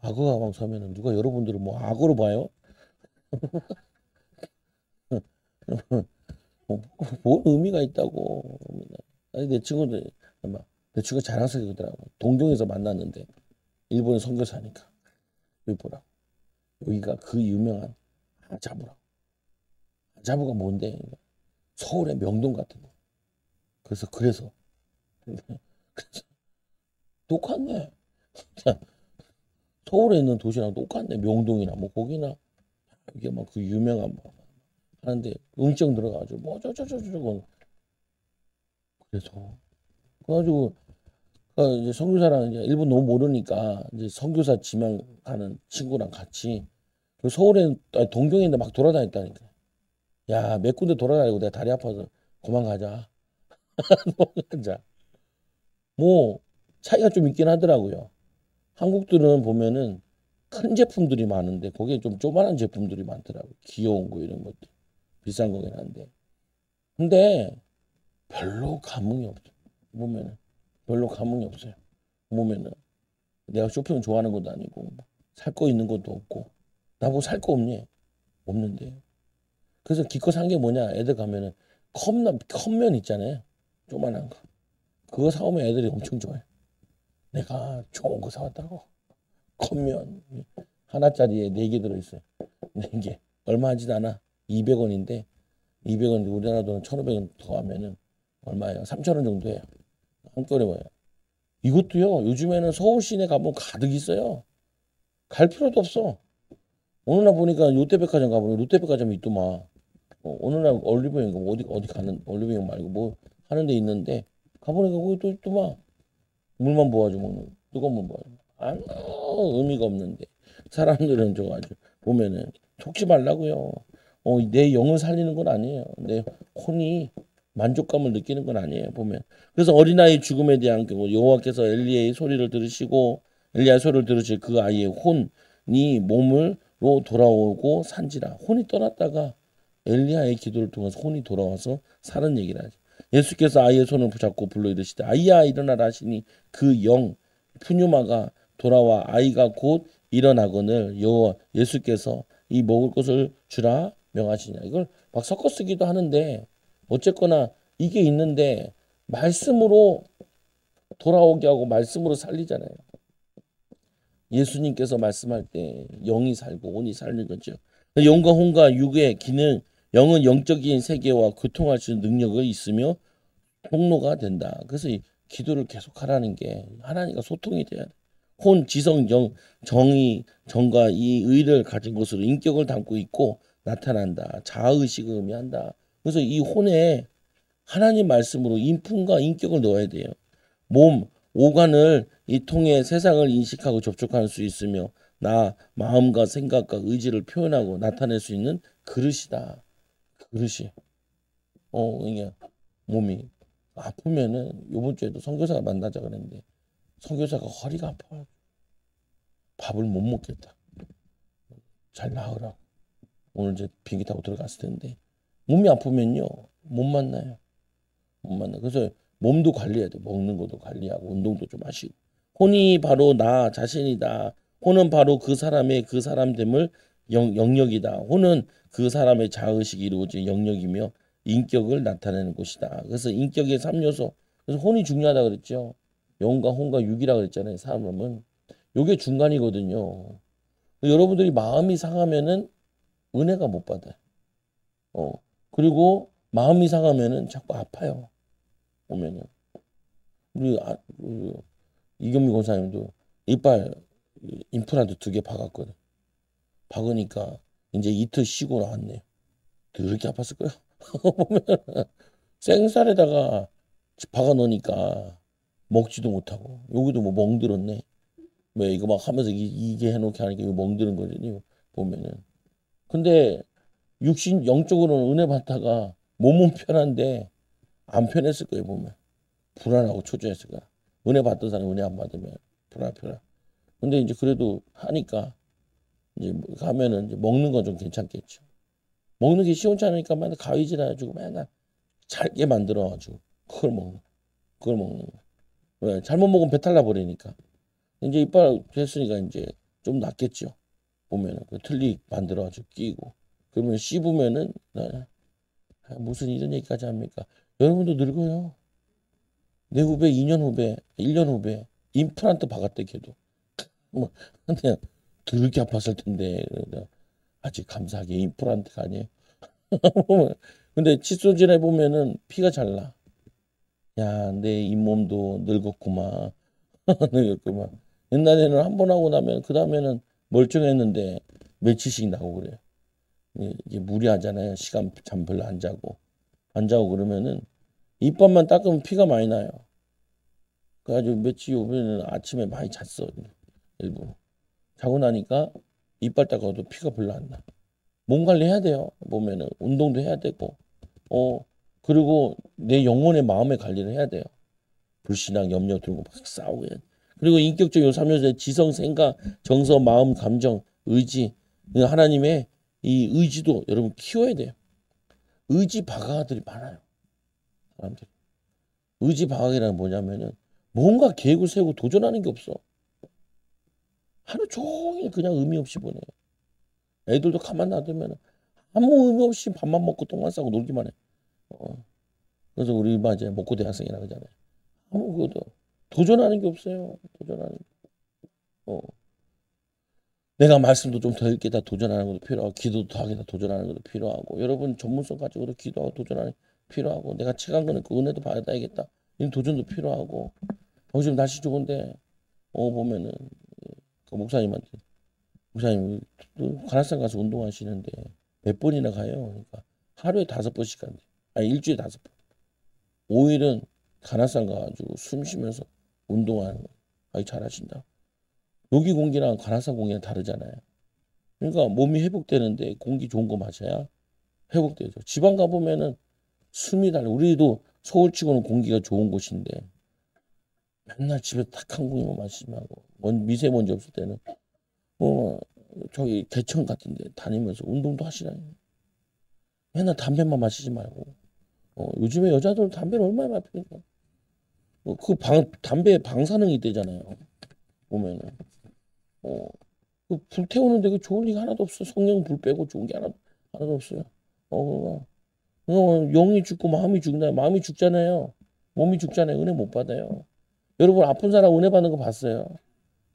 악어 가방 사면은 누가 여러분들은 뭐 악어로 봐요? 뭔 의미가 있다고. 아니 내 친구들 내 친구 자랑스럽더라고. 동경에서 만났는데 일본에 선교사니까 여기 보라. 여기가 그 유명한 아자부라. 아자부가 뭔데? 서울의 명동 같은 거. 그래서 똑같네. 서울에 있는 도시랑 똑같네. 명동이나 뭐 거기나 이게 막 그 유명한 뭐 하는데 음식 들어가가지고 뭐 저거 그래서 그래가지고 이제 선교사랑 이제 일본 너무 모르니까 이제 선교사 지망하는 친구랑 같이 그 서울에 동경인데 막 돌아다녔다니까. 야, 몇 군데 돌아다니고 내가 다리 아파서 그만 가자. 가자. 뭐 차이가 좀 있긴 하더라고요. 한국들은 보면은 큰 제품들이 많은데 거기에 좀 조그만한 제품들이 많더라고요. 귀여운 거 이런 것들. 비싼 거긴 한데. 근데 별로 감흥이 없어요. 보면은 별로 감흥이 없어요. 보면은 내가 쇼핑 좋아하는 것도 아니고 살 거 있는 것도 없고 나보고 살 거 없니? 없는데. 그래서 기껏 산 게 뭐냐? 애들 가면은 컵면 있잖아요. 조그만한 거. 그거 사오면 애들이 엄청 좋아해. 내가 좋은 거 사왔다고. 컵면 하나짜리에 4개 들어있어요. 4개. 얼마 하지도 않아. 200원인데 200원 우리나라 돈 1,500원 더 하면은 얼마예요? 3,000원 정도 해요. 한 톨에 뭐예요? 이것도요. 요즘에는 서울 시내 가보면 가득 있어요. 갈 필요도 없어. 어느 날 보니까 롯데백화점 가보면 롯데백화점이 있더만. 어느 날 올리브영 어디 가는 올리브영 말고 뭐 하는 데 있는데 가보니까 거기 또 있더만. 물만 부어가지고 먹는 뜨거운 물 부어가지고 아무 의미가 없는데 사람들은 저 아주 보면은 속지 말라고요. 내 영을 살리는 건 아니에요. 내 혼이 만족감을 느끼는 건 아니에요. 보면 그래서 어린아이 죽음에 대한 경우 여호와께서 엘리야의 소리를 들으시고 엘리야의 소리를 들으시 그 아이의 혼이 몸으로 돌아오고 산지라. 혼이 떠났다가 엘리야의 기도를 통해서 혼이 돌아와서 사는 얘기를 하죠. 예수께서 아이의 손을 붙잡고 불러 이르시되 아이야 일어나라 하시니 그 영 푸뉴마가 돌아와 아이가 곧 일어나거늘 여호와 예수께서 이 먹을 것을 주라 명하시냐. 이걸 막 섞어 쓰기도 하는데 어쨌거나 이게 있는데 말씀으로 돌아오게 하고 말씀으로 살리잖아요. 예수님께서 말씀할 때 영이 살고 혼이 살는 거죠. 영과 혼과 육의 기능 영은 영적인 세계와 교통할 수 있는 능력이 있으며 통로가 된다. 그래서 기도를 계속하라는 게 하나님과 소통이 돼야 돼. 혼, 지성, 정, 정의, 정과 이 의를 가진 것으로 인격을 담고 있고 나타난다. 자아의식을 의미한다. 그래서 이 혼에 하나님 말씀으로 인품과 인격을 넣어야 돼요. 몸, 오간을 이 통해 세상을 인식하고 접촉할 수 있으며 나 마음과 생각과 의지를 표현하고 나타낼 수 있는 그릇이다. 그릇이. 이게 몸이 아프면은 요번 주에도 선교사가 만나자 그랬는데 선교사가 허리가 아파. 밥을 못 먹겠다. 잘 나으라고. 오늘 이제 비행기 타고 들어갔을 텐데 몸이 아프면요 못 만나요. 못 만나. 그래서 몸도 관리해야 돼. 먹는 것도 관리하고 운동도 좀 하시고. 혼이 바로 나 자신이다. 혼은 바로 그 사람의 그 사람됨을 영역이다. 혼은 그 사람의 자의식이 이루어진 영역이며 인격을 나타내는 곳이다. 그래서 인격의 3요소. 그래서 혼이 중요하다 그랬죠. 영과 혼과 육이라 그랬잖아요. 사람은. 요게 중간이거든요. 여러분들이 마음이 상하면은 은혜가 못 받아요. 그리고 마음이 상하면은 자꾸 아파요. 오면은 우리 이경미 권사님도 이빨 임플란트 2개 박았거든. 박으니까 이제 이틀 쉬고 나왔네요. 그렇게 아팠을 거예요. 보면 생살에다가 박아 놓으니까 먹지도 못하고 여기도 뭐 멍들었네. 왜 이거 막 하면서 이게 해놓게 하니까 이거 멍드는 거거든요. 보면은. 근데 육신 영적으로는 은혜 받다가 몸은 편한데 안 편했을 거예요. 보면 불안하고 초조했을 거야. 은혜 받던 사람 은혜 안 받으면 불안. 근데 이제 그래도 하니까 이제 가면은 이제 먹는 건 좀 괜찮겠죠. 먹는 게 시원치 않으니까 맨날 가위질 해가지고 맨날 잘게 만들어가지고 그걸 먹는 거. 왜 잘못 먹으면 배탈 나 버리니까. 이제 이빨 됐으니까 이제 좀 낫겠죠. 보면은 그 틀니 만들어가지고 끼고 그러면 씹으면은 무슨 이런 얘기까지 합니까? 여러분도 늙어요. 내 후배 2년 후배, 1년 후배 임플란트 박았대 걔도. 뭐 그냥 더럽게 아팠을 텐데 아직 감사하게 임플란트가 아니에요. 근데 칫솔질해 보면은 피가 잘 나. 야, 내 잇몸도 늙었구만. 늙었구만. 옛날에는 한 번 하고 나면 그 다음에는 멀쩡했는데 며칠씩 나고 그래요. 이게 무리하잖아요. 시간 잠 별로 안 자고 그러면은 이빨만 닦으면 피가 많이 나요. 그래가지고 며칠 후에는 아침에 많이 잤어. 일부러. 자고 나니까 이빨 닦아도 피가 별로 안 나. 몸 관리해야 돼요. 보면은 운동도 해야 되고, 그리고 내 영혼의 마음의 관리를 해야 돼요. 불신앙, 염려 들고 막 싸우고 해야 돼. 그리고 인격적 요 3요소의 지성, 생각, 정서, 마음, 감정, 의지, 하나님의 이 의지도 여러분 키워야 돼요. 의지 박아들이 많아요. 사람들. 의지 박학이라는 뭐냐면은 뭔가 계획을 세우고 도전하는 게 없어. 하루 종일 그냥 의미 없이 보내요. 애들도 가만 놔두면 아무 의미 없이 밥만 먹고 똥만 싸고 놀기만 해. 그래서 우리 이제 먹고 대학생이라 그러잖아요. 아무것도 도전하는 게 없어요. 도전하는 게. 내가 말씀도 좀 더 읽게 다 도전하는 것도 필요하고 기도도 더 하게 다 도전하는 것도 필요하고 여러분 전문성 가지고도 기도하고 도전하는 게 필요하고 내가 책 한 권을 그 은혜도 받아야겠다. 이 도전도 필요하고 요즘 날씨 좋은데 보면은 그 목사님 관악산 가서 운동하시는데 몇 번이나 가요. 그러니까 하루에 5번씩 간대. 아니 일주일에 5번. 5일은 관악산 가가지고 숨 쉬면서 운동하는 거. 아이 잘하신다. 여기 공기랑 관악산 공기랑 다르잖아요. 그러니까 몸이 회복되는데 공기 좋은 거 마셔야 회복되죠. 지방 가보면은 숨이 달라. 우리도 서울치고는 공기가 좋은 곳인데 맨날 집에 탁한 공기만 마시면 하고 미세먼지 없을 때는 저기 개천 같은데 다니면서 운동도 하시라니. 맨날 담배만 마시지 말고. 요즘에 여자들 담배를 얼마나 많이 피니까. 담배 방사능이 되잖아요. 보면은. 불 태우는데 그 좋은 리가 하나도 없어. 성령 불 빼고 좋은 게 하나도 없어요. 영이 죽고 마음이 죽나. 마음이 죽잖아요. 몸이 죽잖아요. 은혜 못 받아요. 여러분 아픈 사람 은혜 받는 거 봤어요?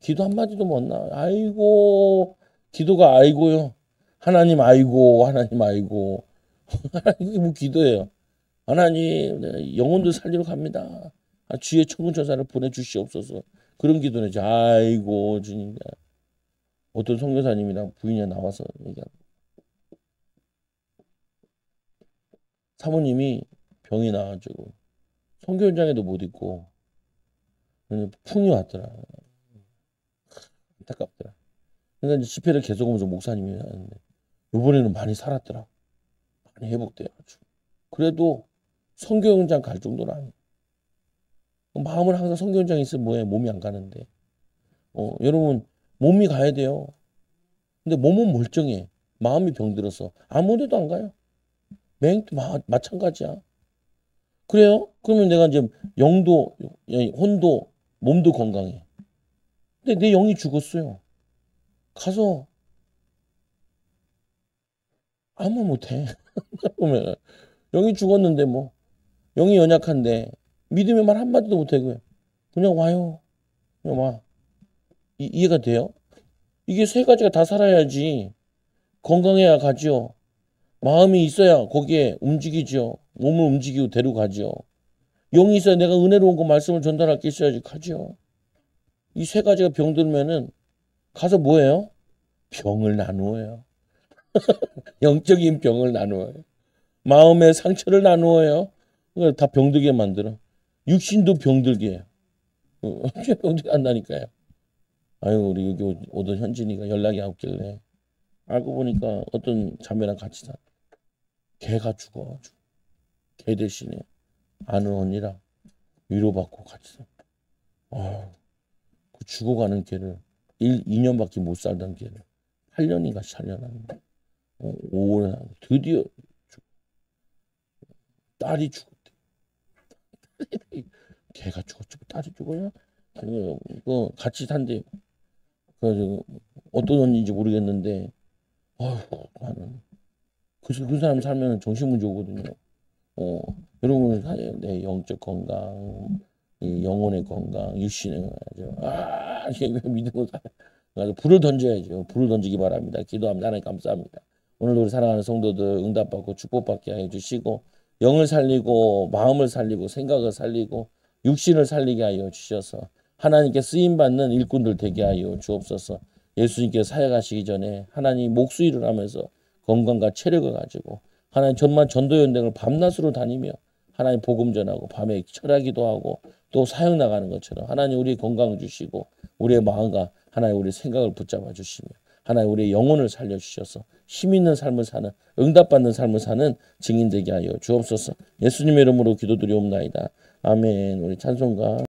기도 한마디도 못 나. 아이고 기도가 아이고요. 하나님 아이고 하나님 아이고. 이게 뭐 기도예요. 하나님 영혼들 살리러 갑니다. 주의 천군천사를 보내주시옵소서. 그런 기도는 이제 아이고 주님. 어떤 선교사님이랑 부인이 나와서 얘기하고 사모님이 병이 나가지고 선교 현장에도 못 있고 풍이 왔더라. 안타깝더라. 그러니까 이제 집회를 계속 오면서 목사님이 하는데 이번에는 많이 살았더라. 많이 회복돼가지고. 그래도 선교 현장 갈 정도는 아니에요. 마음은 항상 선교 현장에 있으면 뭐해 몸이 안 가는데. 여러분 몸이 가야 돼요. 근데 몸은 멀쩡해. 마음이 병들어서 아무 데도 안 가요. 맹도 마찬가지야. 그래요? 그러면 내가 이제 영도, 혼도, 몸도 건강해. 근데 내 영이 죽었어요. 가서 아무 못해. 보면 영이 죽었는데 뭐 영이 연약한데 믿음의 말 한마디도 못해. 그냥 와요. 그냥 와. 이해가 돼요? 이게 세 가지가 다 살아야지 건강해야 가죠. 마음이 있어야 거기에 움직이죠. 몸을 움직이고 데려가죠. 영이 있어야 내가 은혜로운 거 말씀을 전달할 게 있어야지 가죠. 이 세 가지가 병들면은 가서 뭐예요? 병을 나누어요. 영적인 병을 나누어요. 마음의 상처를 나누어요. 그걸 다 병들게 만들어. 육신도 병들게 해요. 병들게 한다니까요. 아유 우리 여기 오던 현진이가 연락이 없길래 알고 보니까 어떤 자매랑 같이 사. 걔가 죽어가지고 걔 대신에 아는 언니랑 위로받고 같이 사. 그 죽어가는 걔를 2년밖에 못 살던 걔를 8년인가 살려놨는데 5월 드디어 딸이 죽었대. 걔가 죽었지 딸이 죽어요? 그 같이 산대. 그래서 어떤 언니인지 모르겠는데 나는 그 사람 살면 정신문제 오거든요. 여러분 내 영적 건강, 이 영혼의 건강, 육신의 건강, 이게 믿음으로 살아. 불을 던져야죠. 불을 던지기 바랍니다. 기도합니다. 하나님 감사합니다. 오늘도 우리 사랑하는 성도들 응답받고 축복받게 해주시고 영을 살리고 마음을 살리고 생각을 살리고 육신을 살리게 하여 주셔서 하나님께 쓰임받는 일꾼들 되게 하여 주옵소서. 예수님께 사역하시기 전에 하나님 목수일을 하면서 건강과 체력을 가지고 하나님 정말 전도연맹을 밤낮으로 다니며 하나님 복음 전하고 밤에 철야기도 하고 또 사역 나가는 것처럼 하나님 우리의 건강을 주시고 우리의 마음과 하나님 우리의 생각을 붙잡아 주시며 하나님 우리의 영혼을 살려주셔서 힘 있는 삶을 사는 응답받는 삶을 사는 증인 되게 하여 주옵소서. 예수님의 이름으로 기도드리옵나이다. 아멘. 우리 찬송가